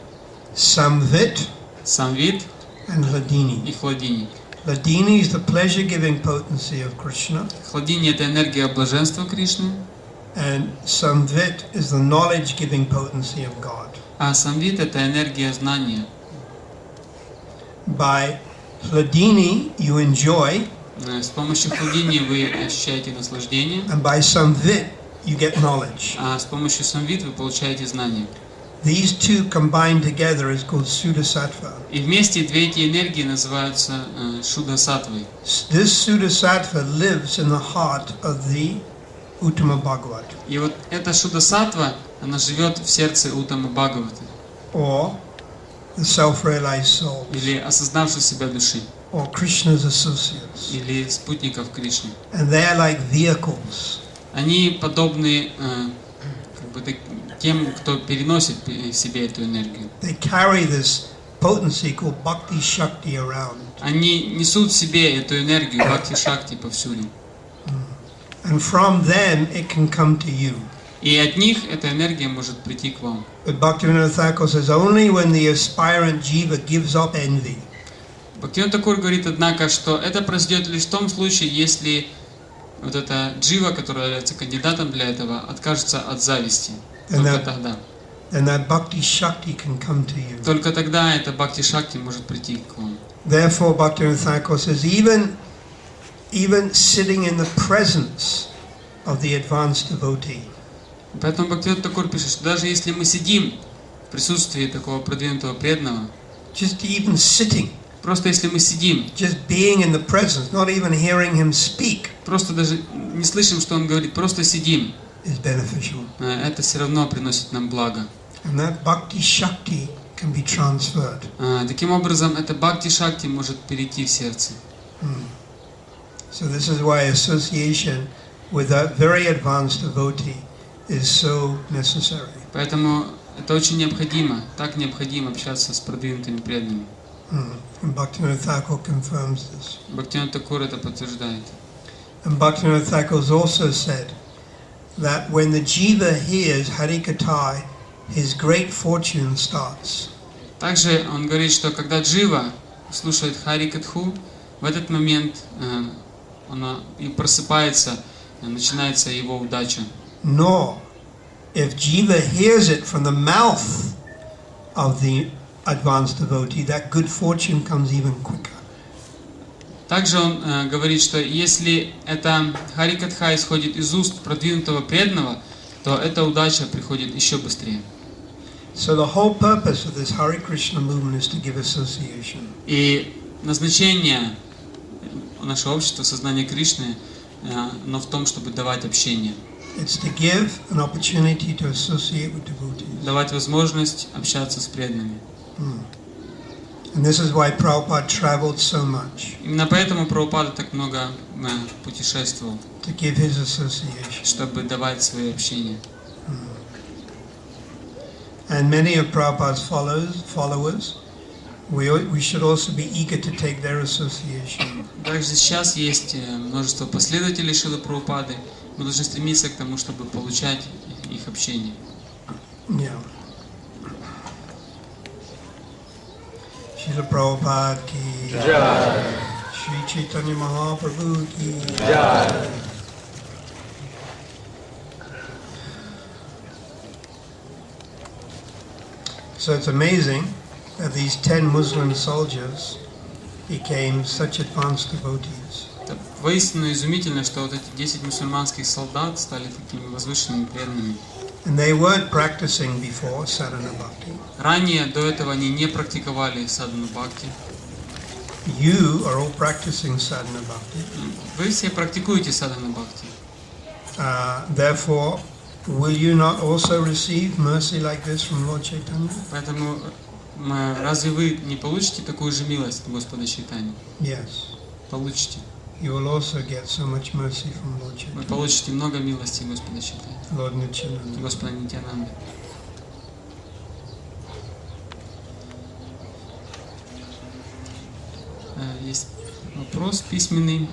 [SPEAKER 2] Samvit
[SPEAKER 1] Самвит
[SPEAKER 2] and Hladini.
[SPEAKER 1] и Хладини.
[SPEAKER 2] Hladini is the pleasure-giving potency of Krishna,
[SPEAKER 1] Хладини — это энергия блаженства Кришны,
[SPEAKER 2] and Samvit is the knowledge-giving potency of God.
[SPEAKER 1] а Самвит — это энергия знания.
[SPEAKER 2] By Hladini you enjoy,
[SPEAKER 1] С помощью Хладини вы ощущаете наслаждение,
[SPEAKER 2] and by Samvit you get knowledge.
[SPEAKER 1] а с помощью Самвит вы получаете знание.
[SPEAKER 2] These two combined together is called Sudasattva.
[SPEAKER 1] И вместе две эти энергии называются Шуда-саттвой.
[SPEAKER 2] This Sudasattva lives in the heart of the Uttama Bhagavad,
[SPEAKER 1] И вот эта Шуда-саттва, она живет в сердце Уттама Бхагаваты,
[SPEAKER 2] or the self-realized soul,
[SPEAKER 1] или осознавшей себя души,
[SPEAKER 2] or Krishna's associates.
[SPEAKER 1] или спутников Кришны.
[SPEAKER 2] And they are like vehicles.
[SPEAKER 1] Они подобны тем, кто переносит в себе эту энергию.
[SPEAKER 2] They carry this potency called Bhakti Shakti around.
[SPEAKER 1] Они несут в себе эту энергию Бхакти-шакти повсюду.
[SPEAKER 2] And from them it can come to you.
[SPEAKER 1] И от них эта энергия может прийти к вам.
[SPEAKER 2] But Bhaktivinoda Thakur says only when the aspirant jiva gives up envy.
[SPEAKER 1] Бхактивинода Тхакур говорит, однако, что это произойдет лишь в том случае, если вот эта джива, которая является кандидатом для этого, откажется от зависти. Только тогда.
[SPEAKER 2] And that Bhakti Shakti can come to you.
[SPEAKER 1] Только тогда эта Бхакти-шакти может прийти к вам.
[SPEAKER 2] Therefore, Bhaktivinoda Thakur says even sitting in the presence of the advanced devotee,
[SPEAKER 1] Поэтому Бхактивинода Тхакур пишет, что даже если мы сидим в присутствии такого продвинутого преданного,
[SPEAKER 2] just even sitting,
[SPEAKER 1] просто если мы сидим,
[SPEAKER 2] just being in the presence, not even hearing him speak,
[SPEAKER 1] просто даже не слышим, что он говорит, просто сидим,
[SPEAKER 2] is beneficial.
[SPEAKER 1] это все равно приносит нам благо.
[SPEAKER 2] And that Bhakti Shakti can be transferred.
[SPEAKER 1] Таким образом, эта Бхакти-шакти может перейти в сердце.
[SPEAKER 2] So this is why association with a very advanced devotee is so necessary.
[SPEAKER 1] Поэтому это очень необходимо, так необходимо общаться с продвинутыми преданными.
[SPEAKER 2] And Bhaktivinoda Thakur confirms this.
[SPEAKER 1] Бхактивинода Тхакур это подтверждает.
[SPEAKER 2] And Bhaktivinoda Thakur has also said that when the jiva hears Harikatha, his great fortune starts.
[SPEAKER 1] Также он говорит, что когда джива слушает Харикатху, в этот момент она и просыпается, начинается его удача.
[SPEAKER 2] Nor, if jiva hears it from the mouth of the advanced devotee, that good fortune comes even quicker.
[SPEAKER 1] Также он говорит, что если эта Харикатха исходит из уст продвинутого преданного, то эта удача приходит еще быстрее.
[SPEAKER 2] So the whole purpose of this Hare Krishna movement is to give association.
[SPEAKER 1] И назначение нашего общества сознания Кришны, но в том, чтобы давать общение.
[SPEAKER 2] It's to give an opportunity to associate with devotees.
[SPEAKER 1] Давать возможность общаться с преданными.
[SPEAKER 2] And this is why Prabhupada traveled so much,
[SPEAKER 1] Именно поэтому Прабхупада так много путешествовал,
[SPEAKER 2] to give his association.
[SPEAKER 1] чтобы давать свое общение.
[SPEAKER 2] And many of Prabhupada's followers, we should also be eager to take their association.
[SPEAKER 1] Также сейчас есть множество последователей Шрилы Прабхупады. Мы должны стремиться к тому, чтобы получать их общение.
[SPEAKER 2] Yeah. Srila Prabhupada ki jai. Shri Chaitanya Mahaprabhu ki jai. So it's amazing that these 10 Muslim soldiers became such advanced devotees.
[SPEAKER 1] Это воистину изумительно, что вот эти 10 мусульманских солдат стали такими возвышенными преданными.
[SPEAKER 2] And they weren't practicing before sadhana bhakti.
[SPEAKER 1] Ранее, до этого, они не практиковали садхану бхакти.
[SPEAKER 2] You are all practicing sadhana bhakti.
[SPEAKER 1] Вы все практикуете садхану бхакти.
[SPEAKER 2] Therefore, will you not also receive mercy like this from Lord Chaitanya?
[SPEAKER 1] Поэтому разве вы не получите такую же милость от Господа Чайтаньи?
[SPEAKER 2] Yes.
[SPEAKER 1] Получите.
[SPEAKER 2] You will also get so much mercy from Lord
[SPEAKER 1] Вы
[SPEAKER 2] Chaitanya.
[SPEAKER 1] получите много милости Господа Чайтаньи,
[SPEAKER 2] Lord Nityananda.
[SPEAKER 1] Господа Нитьянанды. Есть вопрос письменный.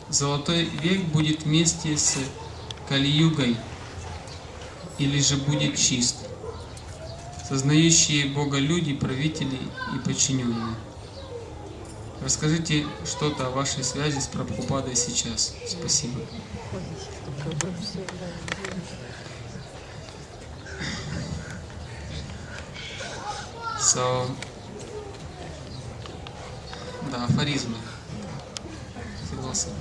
[SPEAKER 1] Золотой век будет вместе с Кали-югой или же будет чист? Сознающие Бога люди, правители и подчиненные. Расскажите что-то о вашей связи с Прабхупадой сейчас. Спасибо. Да, афоризмы. Philosophy.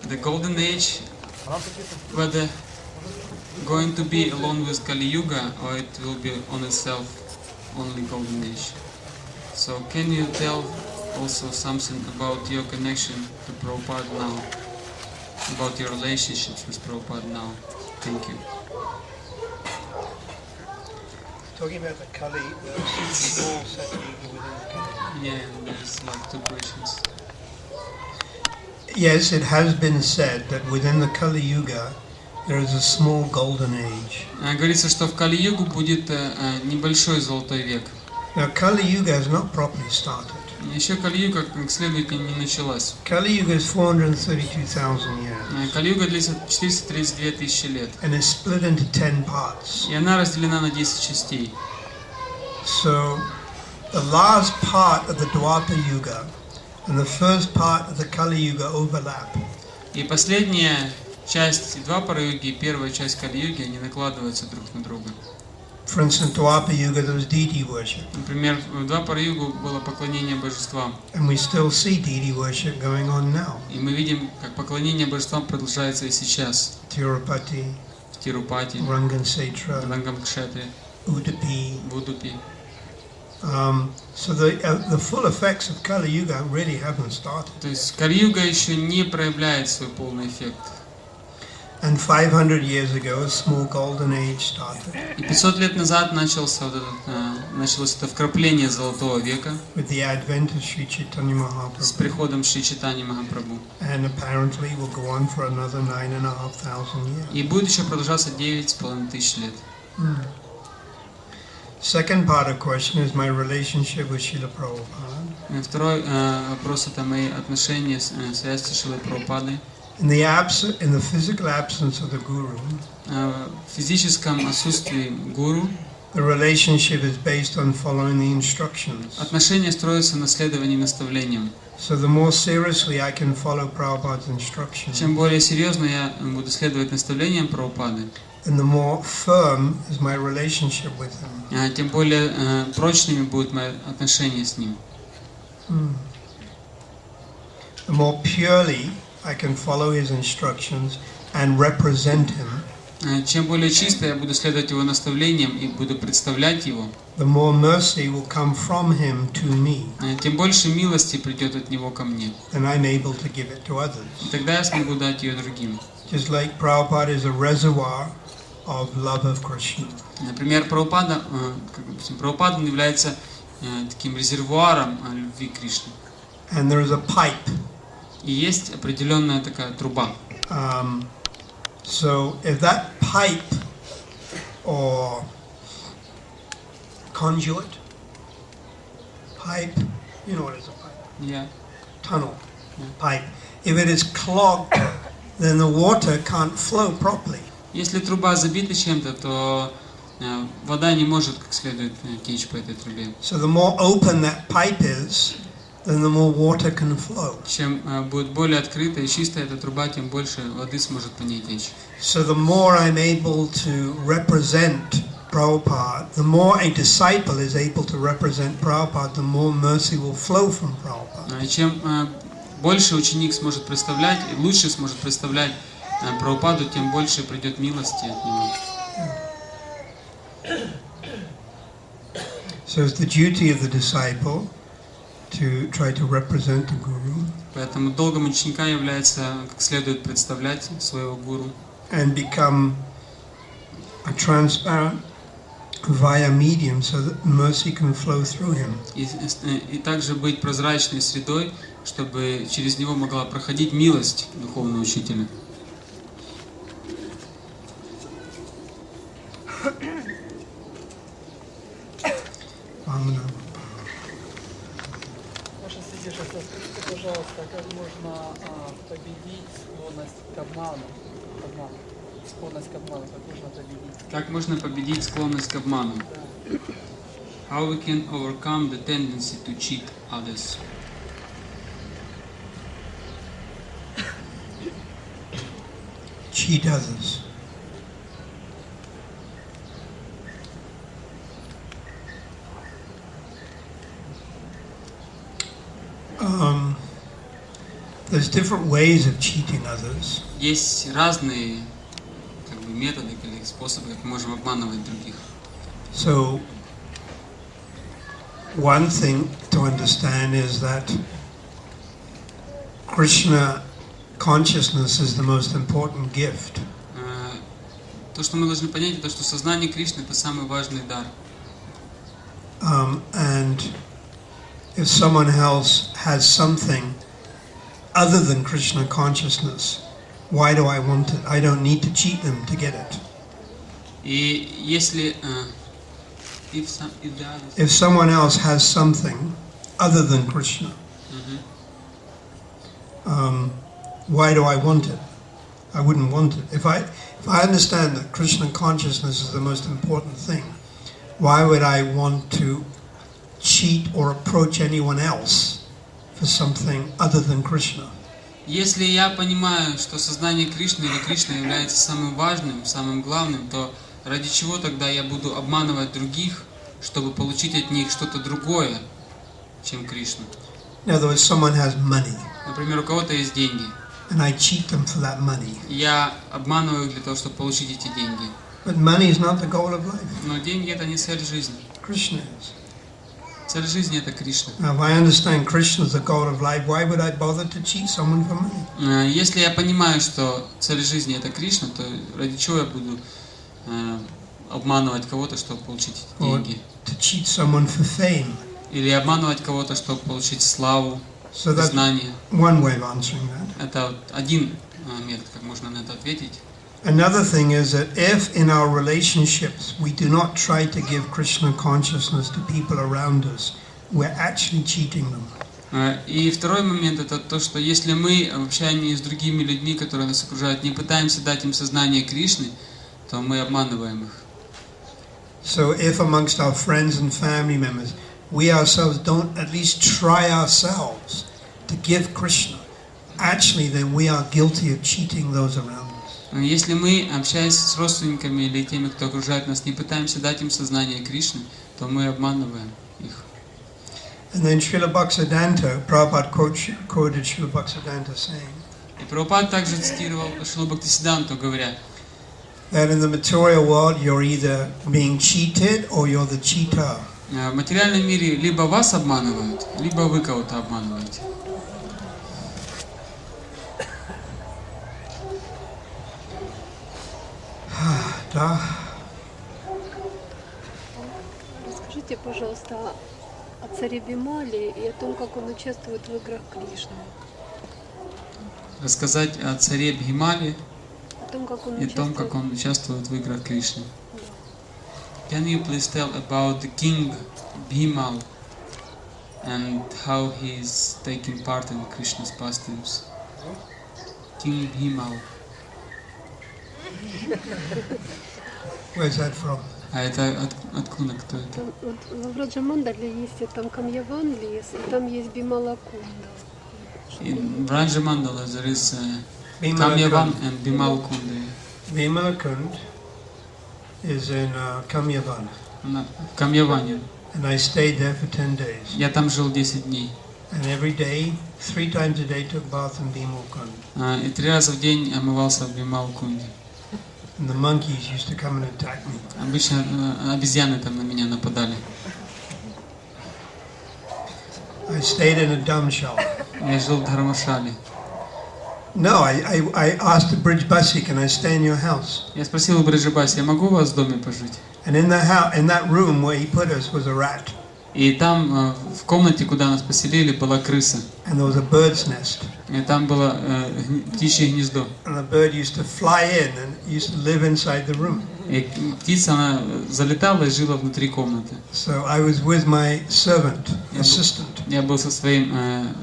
[SPEAKER 1] The golden age, whether going to be along with Kali Yuga or it will be on itself only golden age. So can you tell also something about your connection to Prabhupada now, about your relationships with Prabhupada now? Thank you.
[SPEAKER 2] Talking about the Kali, the small Satyuga within the Kali.
[SPEAKER 1] Yeah, there's like 2 questions.
[SPEAKER 2] Yes, it has been said that within the Kali Yuga there is a small golden age.
[SPEAKER 1] Говорится, что в Кали-югу будет небольшой золотой век.
[SPEAKER 2] Now Kali Yuga has not properly started.
[SPEAKER 1] Еще Кали-юга как следует не началась.
[SPEAKER 2] Kali Yuga is 432,000 years.
[SPEAKER 1] Кали-юга длится 432 тысячи лет.
[SPEAKER 2] And is split into 10 parts.
[SPEAKER 1] И она разделена на 10 частей.
[SPEAKER 2] So the last part of the Dwapara Yuga and the first part of the Kali Yuga overlap.
[SPEAKER 1] И последняя часть Двапара-юги и первая часть Кали-юги, они накладываются друг на друга.
[SPEAKER 2] For instance, Dwapara Yuga there was deity worship.
[SPEAKER 1] Например, в Двапара-югу было поклонение божествам.
[SPEAKER 2] And we still see deity worship going on now.
[SPEAKER 1] И мы видим, как поклонение божествам продолжается и сейчас.
[SPEAKER 2] Tirupati,
[SPEAKER 1] В Тирупати,
[SPEAKER 2] Rangansetra,
[SPEAKER 1] в Рангамкшетре,
[SPEAKER 2] Udupi.
[SPEAKER 1] в Удупи.
[SPEAKER 2] So the full effects of Kali Yuga really haven't started.
[SPEAKER 1] То есть Кали-юга еще не проявляет свой полный эффект.
[SPEAKER 2] And 500 years ago, a small golden age started
[SPEAKER 1] И 500 лет назад началось это вкрапление золотого века
[SPEAKER 2] with the advent of Sri Chaitanya
[SPEAKER 1] с
[SPEAKER 2] Mahaprabhu,
[SPEAKER 1] приходом Шри Чайтаньи Махапрабху.
[SPEAKER 2] and apparently will go on for another 9,500 years.
[SPEAKER 1] И будет еще продолжаться 9,5 тысяч лет.
[SPEAKER 2] Second part of question is my relationship with Srila Prabhupada.
[SPEAKER 1] Второй вопрос — это мои отношения, связь с Шрилой Прабхупадой.
[SPEAKER 2] In the physical absence of the Guru,
[SPEAKER 1] В физическом отсутствии гуру
[SPEAKER 2] the relationship is based on following the instructions.
[SPEAKER 1] отношения строятся на следовании наставлениям.
[SPEAKER 2] So the more seriously I can follow Prabhupada's instructions,
[SPEAKER 1] Чем более серьезно я буду следовать наставлениям Прабхупады,
[SPEAKER 2] and the more firm is my relationship with him.
[SPEAKER 1] тем более прочными будут мои отношения с ним.
[SPEAKER 2] The more purely I can follow his instructions and represent him,
[SPEAKER 1] Чем более чисто я буду следовать его наставлениям и буду представлять его,
[SPEAKER 2] the more mercy will come from him to me,
[SPEAKER 1] тем больше милости придет от него ко мне.
[SPEAKER 2] and I'm able to give it to
[SPEAKER 1] И
[SPEAKER 2] others.
[SPEAKER 1] тогда я смогу дать ее другим.
[SPEAKER 2] Just like Prabhupada is a reservoir of love of Krishna.
[SPEAKER 1] Например, Прабхупада он является таким резервуаром любви к Кришне.
[SPEAKER 2] And there is a pipe.
[SPEAKER 1] И есть определенная такая труба.
[SPEAKER 2] So if that pipe or conduit, pipe, you know what is a pipe? Tunnel, pipe. If it is clogged, then the water can't flow properly.
[SPEAKER 1] Если труба забита чем-то, то вода не может как следует течь по этой трубе.
[SPEAKER 2] So the more open that pipe is, then the more water can flow.
[SPEAKER 1] Чем будет более открытая и чистая эта труба, тем больше воды сможет по ней течь.
[SPEAKER 2] So the more I'm able to represent Prabhupada, the more a disciple is able to represent Prabhupada, the more mercy will flow from Prabhupada.
[SPEAKER 1] Чем больше ученик сможет представлять, и лучше сможет представлять Прабхупаду, тем больше придет милости от него.
[SPEAKER 2] So it's the duty of the disciple to try to represent the Guru.
[SPEAKER 1] Поэтому долгом ученика является, как следует представлять своего гуру.
[SPEAKER 2] And become a transparent via medium so that mercy can flow through him.
[SPEAKER 1] И также быть прозрачной средой, чтобы через него могла проходить милость духовного учителя.
[SPEAKER 6] Ваше Святейшество, скажите, пожалуйста, как можно победить склонность к обману? Склонность к обману, как можно победить?
[SPEAKER 1] Как можно победить склонность к обману? How we can overcome the tendency to cheat others?
[SPEAKER 2] Cheat others. There's different ways of cheating others.
[SPEAKER 1] Есть разные методы или способы, как мы можем обманывать других.
[SPEAKER 2] So, one thing to understand is that Krishna consciousness is the most important gift.
[SPEAKER 1] То, что мы должны понять, это что сознание Кришны — это самый важный дар.
[SPEAKER 2] And if someone else has something other than Krishna consciousness, why do I want it? I don't need to cheat them to get it.
[SPEAKER 1] И если
[SPEAKER 2] if someone else has something other than Krishna, why do I want it? I wouldn't want it. If I understand that Krishna consciousness is the most important thing, why would I want to cheat or approach anyone else for something other than Krishna?
[SPEAKER 1] Если я понимаю, что сознание Кришны или Кришна является самым важным, самым главным, то ради чего тогда я буду обманывать других, чтобы получить от них что-то другое, чем Кришна?
[SPEAKER 2] In other words, someone has money,
[SPEAKER 1] Например, у кого-то есть деньги.
[SPEAKER 2] and I cheat them for that money.
[SPEAKER 1] Я обманываю их для того, чтобы получить эти деньги.
[SPEAKER 2] But money is not the goal of life.
[SPEAKER 1] Но деньги — это не цель жизни.
[SPEAKER 2] Krishna is.
[SPEAKER 1] Цель жизни — это Кришна.
[SPEAKER 2] Now, if I understand Krishna is the goal of life, why would I bother to cheat someone for money?
[SPEAKER 1] Если я понимаю, что цель жизни — это Кришна, то ради чего я буду обманывать кого-то, чтобы получить
[SPEAKER 2] Or
[SPEAKER 1] деньги?
[SPEAKER 2] to cheat someone for fame?
[SPEAKER 1] Или обманывать кого-то, чтобы получить славу,
[SPEAKER 2] So that's
[SPEAKER 1] знание?
[SPEAKER 2] one way of answering that.
[SPEAKER 1] Это вот один метод, как можно на это ответить.
[SPEAKER 2] Another thing is that if in our relationships we do not try to give Krishna consciousness to people around us, we're actually cheating them.
[SPEAKER 1] И второй момент — это то, что если мы в общении с другими людьми, которые нас окружают, не пытаемся дать им сознание Кришны, то мы обманываем их.
[SPEAKER 2] So if amongst our friends and family members, we ourselves don't at least try ourselves to give Krishna, actually then we are guilty of cheating those around us.
[SPEAKER 1] Если мы, общаясь с родственниками или теми, кто окружает нас, не пытаемся дать им сознание Кришны, то мы обманываем их.
[SPEAKER 2] And then Srila Bhaktisiddhanta, Prabhupada quoted Srila Bhaktisiddhanta saying
[SPEAKER 1] И Прабхупад также цитировал Шрилу Бхактисиддханту, говоря,
[SPEAKER 2] that in the material world you're either being cheated or you're the cheater.
[SPEAKER 1] в материальном мире либо вас обманывают, либо вы кого-то обманываете.
[SPEAKER 2] Да.
[SPEAKER 3] Расскажите, пожалуйста, о царе Бимале и о том, как он участвует в играх Кришны.
[SPEAKER 1] Рассказать о царе Бхимале
[SPEAKER 3] О том, как он
[SPEAKER 1] и о том, как он участвует в играх Кришны. Can you please tell about the king Bhimal and how he is taking part in Krishna's pastimes? King Bhimal.
[SPEAKER 2] Where's that from?
[SPEAKER 1] А это откуда, кто это?
[SPEAKER 3] Вот в Раджамандале есть там Камьяван лес, и там есть Бимала Кунда.
[SPEAKER 1] In Raja Mandala there is
[SPEAKER 2] Bimala
[SPEAKER 1] Kamyavan
[SPEAKER 2] Kund.
[SPEAKER 1] and Bimal Kund.
[SPEAKER 2] Bimala Kund is in Kamyavan.
[SPEAKER 1] в Камьяване.
[SPEAKER 2] And I stayed there for 10 days.
[SPEAKER 1] Я там жил 10 дней.
[SPEAKER 2] And every day, 3 times a day, took bath in Bhimokund.
[SPEAKER 1] И 3 раза в день омывался в Бимал-Кунде.
[SPEAKER 2] And the monkeys used to come and attack me.
[SPEAKER 1] Обычно обезьяны там на меня нападали.
[SPEAKER 2] I stayed in a dharamshala.
[SPEAKER 1] Я жил в Дхармашале.
[SPEAKER 2] No, I asked the Brijbasi, can I stay in your house?
[SPEAKER 1] Я спросил у Бриджабаси, я могу у вас в доме пожить?
[SPEAKER 2] And in that room where he put us was a rat.
[SPEAKER 1] И там, в комнате, куда нас поселили, была крыса.
[SPEAKER 2] And there was a bird's nest.
[SPEAKER 1] И там было птичье гнездо.
[SPEAKER 2] And the bird used to fly in and used to live inside the room.
[SPEAKER 1] И птица, она залетала и жила внутри комнаты.
[SPEAKER 2] So I was with my servant, assistant.
[SPEAKER 1] Я был со своим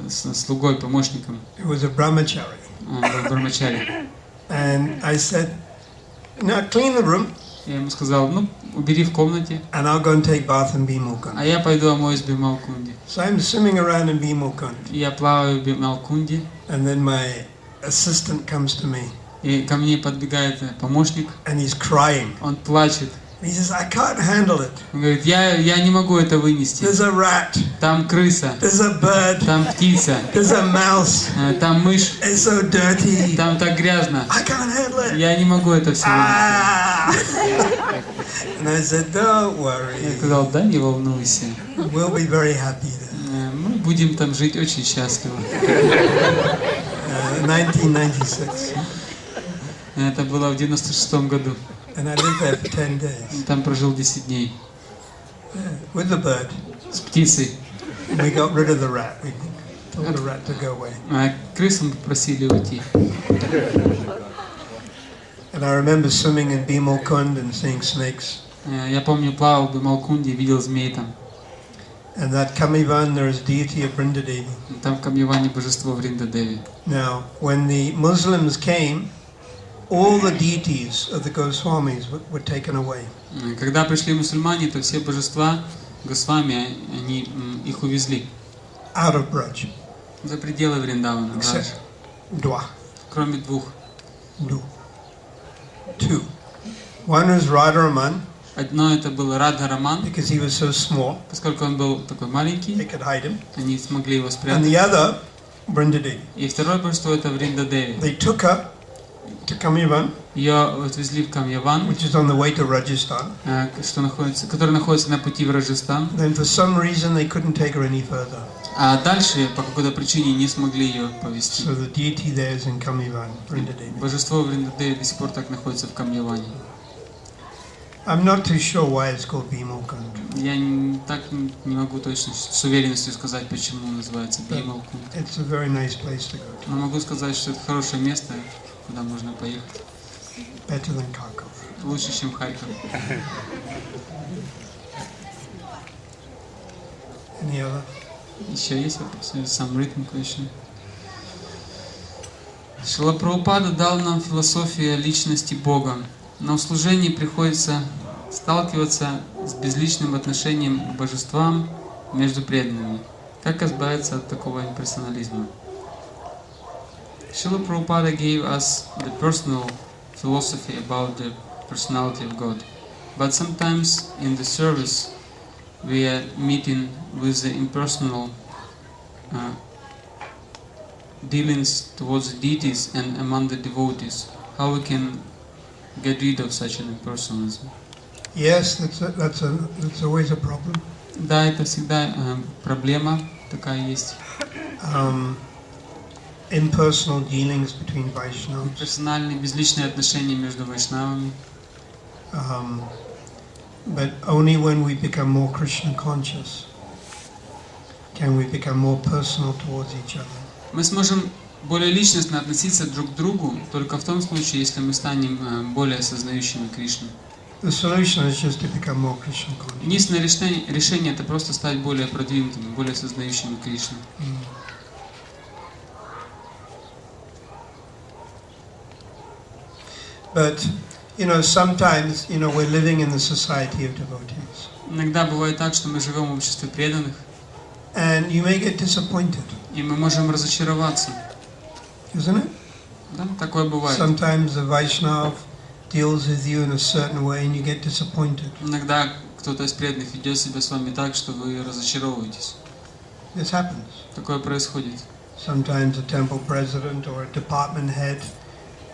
[SPEAKER 1] слугой, помощником.
[SPEAKER 2] It was a brahmachari.
[SPEAKER 1] Он был брамачари.
[SPEAKER 2] And I said, now clean the room.
[SPEAKER 1] Я ему сказал, ну, убери в комнате,
[SPEAKER 2] And I'll go and take bath in Bhimokund.
[SPEAKER 1] а я пойду омоюсь в Бимал-Кунде.
[SPEAKER 2] So I'm swimming around in Bhimokund.
[SPEAKER 1] И я плаваю в Бимал-Кунде,
[SPEAKER 2] And then my assistant comes to me.
[SPEAKER 1] и ко мне подбегает помощник,
[SPEAKER 2] And he's crying.
[SPEAKER 1] он плачет.
[SPEAKER 2] He says, I can't handle it.
[SPEAKER 1] Он говорит, я не могу это вынести.
[SPEAKER 2] There's a rat.
[SPEAKER 1] Там крыса,
[SPEAKER 2] There's a bird.
[SPEAKER 1] там птица,
[SPEAKER 2] There's a mouse.
[SPEAKER 1] там мышь,
[SPEAKER 2] It's so dirty.
[SPEAKER 1] там так грязно.
[SPEAKER 2] I can't handle it.
[SPEAKER 1] Я не могу это все вынести.
[SPEAKER 2] Ah! And I said, don't
[SPEAKER 1] Я
[SPEAKER 2] worry.
[SPEAKER 1] сказал, да, не волнуйся.
[SPEAKER 2] We'll be very happy there.
[SPEAKER 1] Мы будем там жить очень счастливо.
[SPEAKER 2] 1996.
[SPEAKER 1] Это было в 96 году.
[SPEAKER 2] And I lived there for 10 days.
[SPEAKER 1] Там прожил 10 дней.
[SPEAKER 2] With the bird.
[SPEAKER 1] С птицей.
[SPEAKER 2] We got rid of the rat. We told the rat to go away.
[SPEAKER 1] А крысу мы попросили уйти.
[SPEAKER 2] And I remember swimming in Bhimokund and seeing snakes.
[SPEAKER 1] Я помню, плавал в Бимал-Кунде и видел змей там.
[SPEAKER 2] And that Kamivan, there is deity of Vrindadevi.
[SPEAKER 1] Там в Камьяване божество Вриндадеви.
[SPEAKER 2] Now, when the Muslims came, all the deities of the Goswamis were taken away.
[SPEAKER 1] Когда пришли мусульмане, то все божества Госвами, они их увезли.
[SPEAKER 2] Out of Braj.
[SPEAKER 1] За пределы Вриндавана.
[SPEAKER 2] Except Dwa.
[SPEAKER 1] Кроме 2.
[SPEAKER 2] Two. One was Radharaman,
[SPEAKER 1] Одно это был Радха Раман,
[SPEAKER 2] because he was so small,
[SPEAKER 1] поскольку он был такой маленький,
[SPEAKER 2] they could hide him.
[SPEAKER 1] они смогли его
[SPEAKER 2] And
[SPEAKER 1] спрятать.
[SPEAKER 2] the other, Vrindadevi.
[SPEAKER 1] И второе божество это Вриндадеви.
[SPEAKER 2] They took her to Kamivan,
[SPEAKER 1] Ее отвезли в Камьяван,
[SPEAKER 2] which is on the way to Rajasthan.
[SPEAKER 1] который находится на пути в Раджастан.
[SPEAKER 2] Then for some reason they couldn't take her any further.
[SPEAKER 1] А дальше по какой-то причине не смогли ее повезти.
[SPEAKER 2] So the deity there is in Kamivan, Vrindadevi.
[SPEAKER 1] Божество Вриндадеви до сих пор так находится в Камьяване.
[SPEAKER 2] I'm not too sure why it's called Bhimokund.
[SPEAKER 1] Я так не могу точно с уверенностью сказать, почему называется Бимал-Кунд.
[SPEAKER 2] It's a very nice place to go to.
[SPEAKER 1] Но могу сказать, что это хорошее место, куда можно поехать.
[SPEAKER 2] Better than Kharkov.
[SPEAKER 1] Лучше, чем Харьков.
[SPEAKER 2] Any other?
[SPEAKER 1] Еще есть вопросы? Some written question. Шрила Прабхупада дал нам философию о личности Бога, но в служении приходится сталкиваться с безличным отношением к божествам между преданными. Как избавиться от такого имперсонализма? Srila Prabhupada gave us the personal philosophy about the personality of God, but sometimes in the service we are meeting with the impersonal dealings towards the deities and among the devotees. How we can get rid of such an impersonalism?
[SPEAKER 2] Yes, that's always a problem.
[SPEAKER 1] Да, это всегда проблема такая есть.
[SPEAKER 2] Impersonal dealings between Vaishnavas.
[SPEAKER 1] Персональные, безличные отношения между вайшнавами.
[SPEAKER 2] But only when we become more Krishna conscious can we become more personal towards each other.
[SPEAKER 1] Мы сможем более личностно относиться друг к другу только в том случае, если мы станем более осознающими Кришну.
[SPEAKER 2] The solution is just to become more Krishna conscious.
[SPEAKER 1] Единственное решение это просто стать более продвинутыми, более осознающими Кришну.
[SPEAKER 2] But sometimes we're living in the society of devotees,
[SPEAKER 1] Иногда бывает так, что мы живем в обществе преданных,
[SPEAKER 2] and you may get disappointed,
[SPEAKER 1] и мы можем разочароваться.
[SPEAKER 2] isn't it?
[SPEAKER 1] Да, такое бывает.
[SPEAKER 2] Sometimes the Vaishnav deals with you in a certain way and you get disappointed.
[SPEAKER 1] Иногда кто-то из преданных ведет себя с вами так, что вы разочаровываетесь.
[SPEAKER 2] This happens.
[SPEAKER 1] Такое происходит.
[SPEAKER 2] Sometimes a temple president or a department head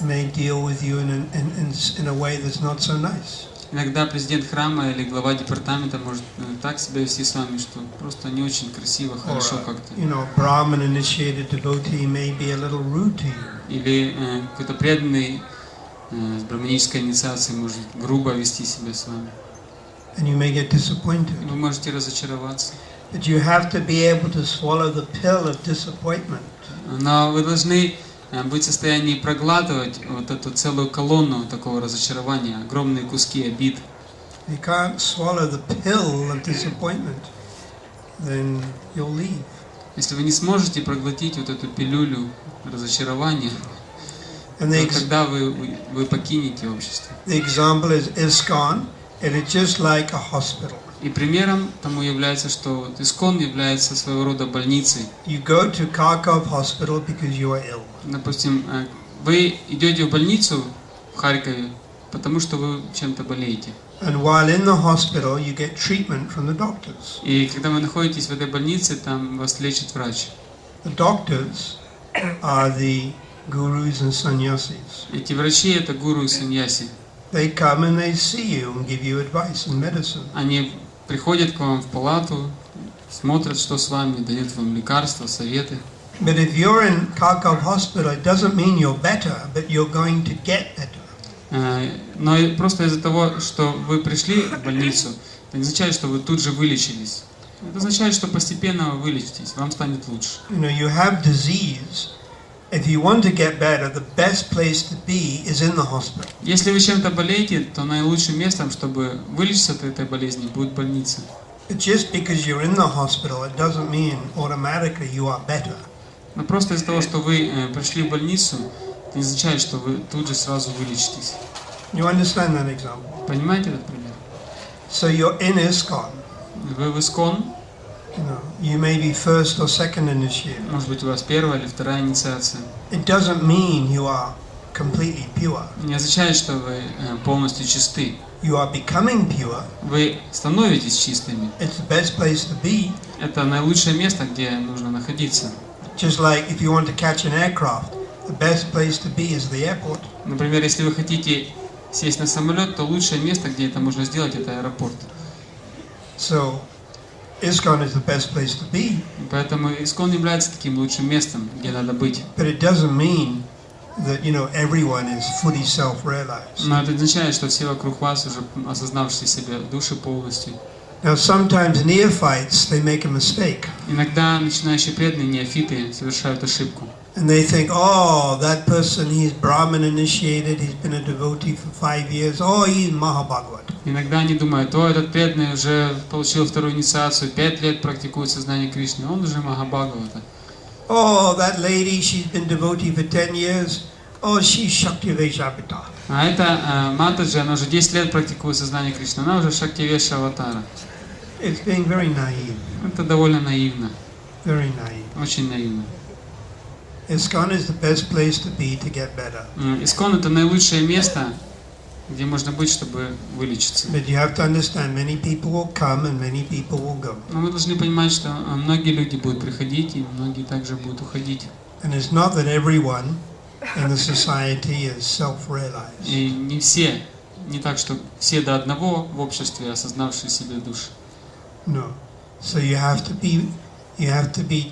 [SPEAKER 2] may deal with you in a way that's not so nice.
[SPEAKER 1] Иногда президент храма или глава департамента может так себя вести с вами, что просто не очень красиво, хорошо как-то.
[SPEAKER 2] You know, a Brahmin initiated devotee may be a little rude to you.
[SPEAKER 1] Или какой-то преданный с браманической инициацией может грубо вести себя с вами.
[SPEAKER 2] And you may get disappointed.
[SPEAKER 1] Вы можете разочароваться.
[SPEAKER 2] But you have to be able to swallow the pill of disappointment.
[SPEAKER 1] Но вы должны быть в состоянии проглатывать вот эту целую колонну такого разочарования, огромные куски обид.
[SPEAKER 2] You can't swallow the pill of disappointment, then you'll leave.
[SPEAKER 1] Если вы не сможете проглотить вот эту пилюлю разочарования,
[SPEAKER 2] And
[SPEAKER 1] то тогда вы покинете общество.
[SPEAKER 2] the example is ISKCON. It is just like a hospital.
[SPEAKER 1] И примером тому является, что вот ИСККОН является своего рода больницей.
[SPEAKER 2] You go to Kharkov hospital because you are ill.
[SPEAKER 1] Допустим, вы идете в больницу в Харькове, потому что вы чем-то болеете.
[SPEAKER 2] And while in the hospital, you get treatment from the doctors.
[SPEAKER 1] И когда вы находитесь в этой больнице, там вас лечит врач.
[SPEAKER 2] The doctors are the gurus and sannyasis.
[SPEAKER 1] Эти врачи — это гуру и саньяси.
[SPEAKER 2] They come and they see you and give you advice and medicine.
[SPEAKER 1] Они приходят к вам в палату, смотрят, что с вами, дают вам лекарства, советы.
[SPEAKER 2] But if you're in Kharkov hospital, it doesn't mean you're better, but you're going to get better.
[SPEAKER 1] Но просто из-за того, что вы пришли в больницу, это не означает, что вы тут же вылечились. Это означает, что постепенно вы вылечитесь, вам станет лучше.
[SPEAKER 2] You know, you have disease. If you want to get better, the best place to be is in the hospital.
[SPEAKER 1] Если вы чем-то болеете, то наилучшим местом, чтобы вылечиться от этой болезни, будет больница.
[SPEAKER 2] But just because you're in the hospital, it doesn't mean automatically you are better.
[SPEAKER 1] Но просто из-за того, что вы пришли в больницу, это не означает, что вы тут же сразу вылечитесь.
[SPEAKER 2] You understand that example?
[SPEAKER 1] Понимаете этот пример?
[SPEAKER 2] So you're in ISKCON.
[SPEAKER 1] Вы в ИСККОН,
[SPEAKER 2] You know, you may be first or second initiated.
[SPEAKER 1] может быть, у вас первая или вторая инициация.
[SPEAKER 2] It doesn't mean you are completely pure.
[SPEAKER 1] Не означает, что вы полностью чисты.
[SPEAKER 2] You are becoming pure.
[SPEAKER 1] Вы становитесь чистыми.
[SPEAKER 2] It's the best place to be.
[SPEAKER 1] Это наилучшее место, где нужно находиться.
[SPEAKER 2] Just like if you want to catch an aircraft, the best place to be is the airport.
[SPEAKER 1] Например, если вы хотите сесть на самолет, то лучшее место, где это можно сделать, это аэропорт.
[SPEAKER 2] So, ISKCON is the best place to be.
[SPEAKER 1] Поэтому ИСККОН является таким лучшим местом, где надо быть.
[SPEAKER 2] But it doesn't mean that, you know, everyone is fully self-realized.
[SPEAKER 1] Но это означает, что все вокруг вас уже осознавшие себя души полностью.
[SPEAKER 2] Now, sometimes neophytes, they make a mistake.
[SPEAKER 1] Иногда начинающие преданные неофиты совершают ошибку.
[SPEAKER 2] And they think, oh, that person, he's Brahmin initiated, he's been a devotee for 5 years, oh, he's Mahabhagavat.
[SPEAKER 1] Иногда они думают, о, этот преданный уже получил вторую инициацию, 5 лет практикует сознание Кришны, он уже Махабхагавата.
[SPEAKER 2] Oh, that lady, she's been devotee for 10 years, oh, she's Shaktivesha-Pita.
[SPEAKER 1] А эта Матаджи, она уже 10 лет практикует сознание Кришны, она уже Шактивеша аватара.
[SPEAKER 2] It's being very naive,
[SPEAKER 1] Это довольно наивно,
[SPEAKER 2] very naive.
[SPEAKER 1] очень наивно.
[SPEAKER 2] ISKCON is the best place to be to get better.
[SPEAKER 1] ИСККОН — это наилучшее место, где можно быть, чтобы вылечиться.
[SPEAKER 2] But you have to understand, many people will come and many people will go.
[SPEAKER 1] Но мы должны понимать, что многие люди будут приходить, и многие также будут уходить.
[SPEAKER 2] And it's not that everyone in the society is self-realized.
[SPEAKER 1] И не все, не так, что все до одного в обществе осознавшие себя души.
[SPEAKER 2] No. So you have to be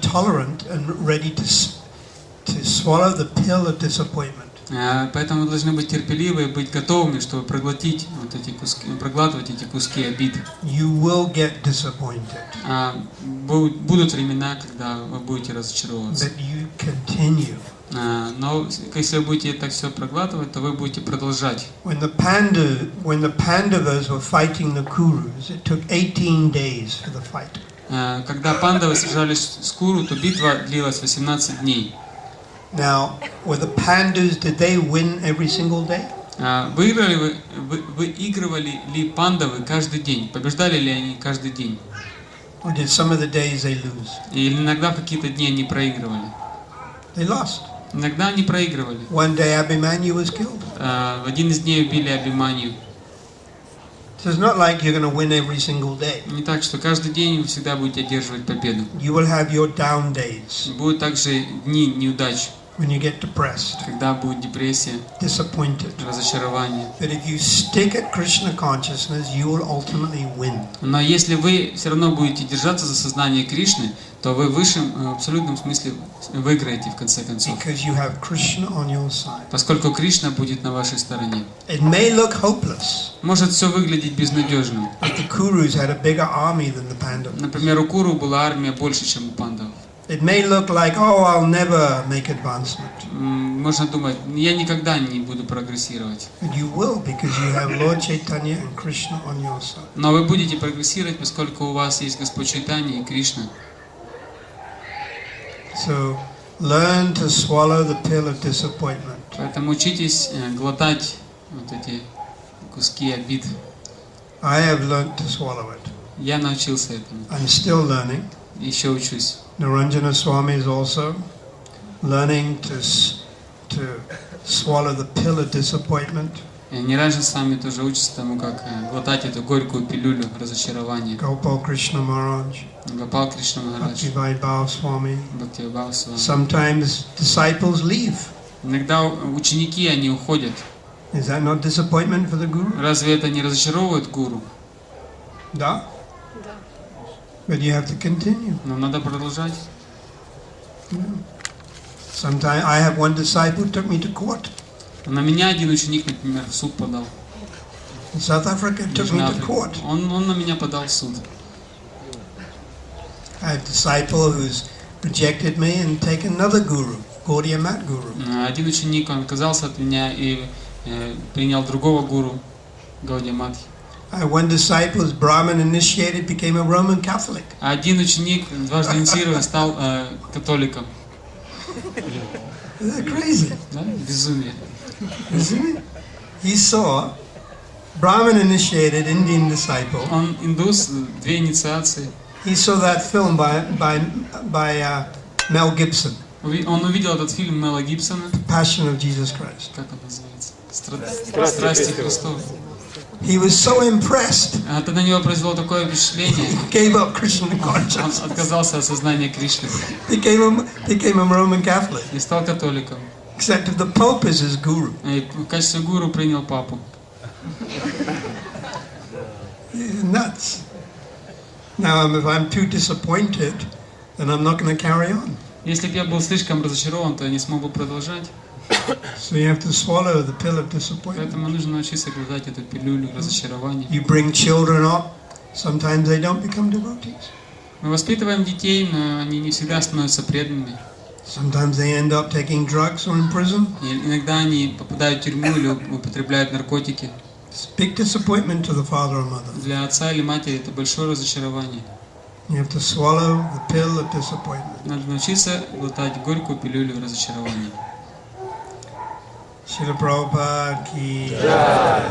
[SPEAKER 2] tolerant and ready to swallow the pill of disappointment.
[SPEAKER 1] Поэтому мы должны быть терпеливы и быть готовыми, чтобы проглотить вот эти куски, проглатывать эти куски обид.
[SPEAKER 2] You will get disappointed.
[SPEAKER 1] Будут времена, когда вы будете разочаровываться.
[SPEAKER 2] But you continue.
[SPEAKER 1] Но если вы будете это все проглатывать, то вы будете продолжать.
[SPEAKER 2] When the Pandavas were fighting the Kurus, it took 18 days for the fight.
[SPEAKER 1] Когда пандавы сражались с Куру, то битва длилась 18 дней.
[SPEAKER 2] Now, were the Pandus, did they win every single day?
[SPEAKER 1] Выигрывали ли пандавы каждый день? Побеждали ли они каждый день?
[SPEAKER 2] Or did some of the days they lose?
[SPEAKER 1] Или иногда в какие-то дни они проигрывали?
[SPEAKER 2] They lost.
[SPEAKER 1] Иногда они проигрывали.
[SPEAKER 2] One day Abhimanyu was killed.
[SPEAKER 1] в один из дней убили Абиманию.
[SPEAKER 2] So it's not like you're going to win every single day.
[SPEAKER 1] Не так, что каждый день вы всегда будете одерживать победу.
[SPEAKER 2] You will have your down days
[SPEAKER 1] Будут также дни неудач,
[SPEAKER 2] when you get depressed,
[SPEAKER 1] когда будет депрессия,
[SPEAKER 2] disappointed.
[SPEAKER 1] разочарование.
[SPEAKER 2] But if you stick at Krishna consciousness, you will ultimately win.
[SPEAKER 1] Но если вы все равно будете держаться за сознание Кришны, то вы в высшем абсолютном смысле выиграете в конце концов.
[SPEAKER 2] Because you have Krishna on your side.
[SPEAKER 1] Поскольку Кришна будет на вашей стороне.
[SPEAKER 2] It may look hopeless.
[SPEAKER 1] Может все выглядеть безнадежным.
[SPEAKER 2] Like the Kurus had a bigger army than the Pandavas.
[SPEAKER 1] Например, у Куру была армия больше, чем у пандавов.
[SPEAKER 2] It may look like, oh, I'll never make advancement.
[SPEAKER 1] Можно думать, я никогда не буду прогрессировать.
[SPEAKER 2] But you will, because you have Lord Chaitanya and Krishna on your side.
[SPEAKER 1] Но вы будете прогрессировать, поскольку у вас есть Господь Чайтаньи и Кришна.
[SPEAKER 2] So learn to swallow the pill of disappointment.
[SPEAKER 1] Поэтому учитесь глотать вот эти куски обид.
[SPEAKER 2] I have learned to swallow it.
[SPEAKER 1] Я научился этому.
[SPEAKER 2] I'm still learning.
[SPEAKER 1] Еще учусь.
[SPEAKER 2] Naranjana Swami is also learning to swallow the pill of disappointment.
[SPEAKER 1] Ниранджан с вами тоже учится тому, как глотать эту горькую пилюлю разочарования.
[SPEAKER 2] Gopal Krishna Maharaj,
[SPEAKER 1] Гопал Кришна Махарадж,
[SPEAKER 2] Bhaktivedanta Swami.
[SPEAKER 1] Бхактивайбхава Свами.
[SPEAKER 2] Sometimes disciples leave.
[SPEAKER 1] Иногда ученики, они уходят.
[SPEAKER 2] Is that not disappointment for the Guru?
[SPEAKER 1] Разве это не разочаровывает гуру?
[SPEAKER 2] Da?
[SPEAKER 3] Да.
[SPEAKER 2] But you have to continue.
[SPEAKER 1] Но надо продолжать.
[SPEAKER 2] Sometimes I have one disciple who took me to court.
[SPEAKER 1] На меня один ученик, например, в суд подал.
[SPEAKER 2] In South Africa, took me
[SPEAKER 1] Южной
[SPEAKER 2] to
[SPEAKER 1] Африке.
[SPEAKER 2] court.
[SPEAKER 1] Он на меня подал в суд.
[SPEAKER 2] I have a disciple who's rejected me and taken another guru, Gaudiya Mat Guru.
[SPEAKER 1] Один ученик, он отказался от меня и принял другого гуру, Гаудия Матхи.
[SPEAKER 2] I have one disciple who's Brahmin initiated, became a Roman Catholic.
[SPEAKER 1] А один ученик, дважды инициированный, стал католиком.
[SPEAKER 2] Isn't that crazy?
[SPEAKER 1] Да? Безумие.
[SPEAKER 2] Isn't it? He saw Brahmin initiated Indian disciple.
[SPEAKER 1] Он индус, 2 инициации.
[SPEAKER 2] He saw that film by Mel Gibson,
[SPEAKER 1] Он увидел этот фильм Мела Гибсона.
[SPEAKER 2] Passion of Jesus Christ.
[SPEAKER 1] Как он называется? Страсти Христовы.
[SPEAKER 2] He was so impressed,
[SPEAKER 1] Это на него произвело такое впечатление.
[SPEAKER 2] gave up Krishna
[SPEAKER 1] Он
[SPEAKER 2] consciousness,
[SPEAKER 1] отказался от сознания Кришны
[SPEAKER 2] became a Roman Catholic,
[SPEAKER 1] и стал католиком.
[SPEAKER 2] accepted the Pope as his guru.
[SPEAKER 1] И в качестве гуру принял папу.
[SPEAKER 2] It's nuts. Now, if I'm too disappointed, then I'm not going to carry on.
[SPEAKER 1] Если бы я был слишком разочарован, то я не смог бы продолжать.
[SPEAKER 2] So you have to swallow the pill of disappointment.
[SPEAKER 1] Поэтому нужно научиться глотать эту пилюлю разочарования.
[SPEAKER 2] You bring children up, sometimes they don't become devotees.
[SPEAKER 1] Мы воспитываем детей, но они не всегда становятся преданными.
[SPEAKER 2] Sometimes they end up taking drugs or in prison.
[SPEAKER 1] И иногда они попадают в тюрьму или употребляют наркотики.
[SPEAKER 2] It's a big disappointment to the father or mother.
[SPEAKER 1] Для отца или матери это большое разочарование.
[SPEAKER 2] You have to swallow the pill of disappointment.
[SPEAKER 1] Надо научиться глотать горькую пилюлю разочарования.
[SPEAKER 2] Шрила Прабхупада ки джай.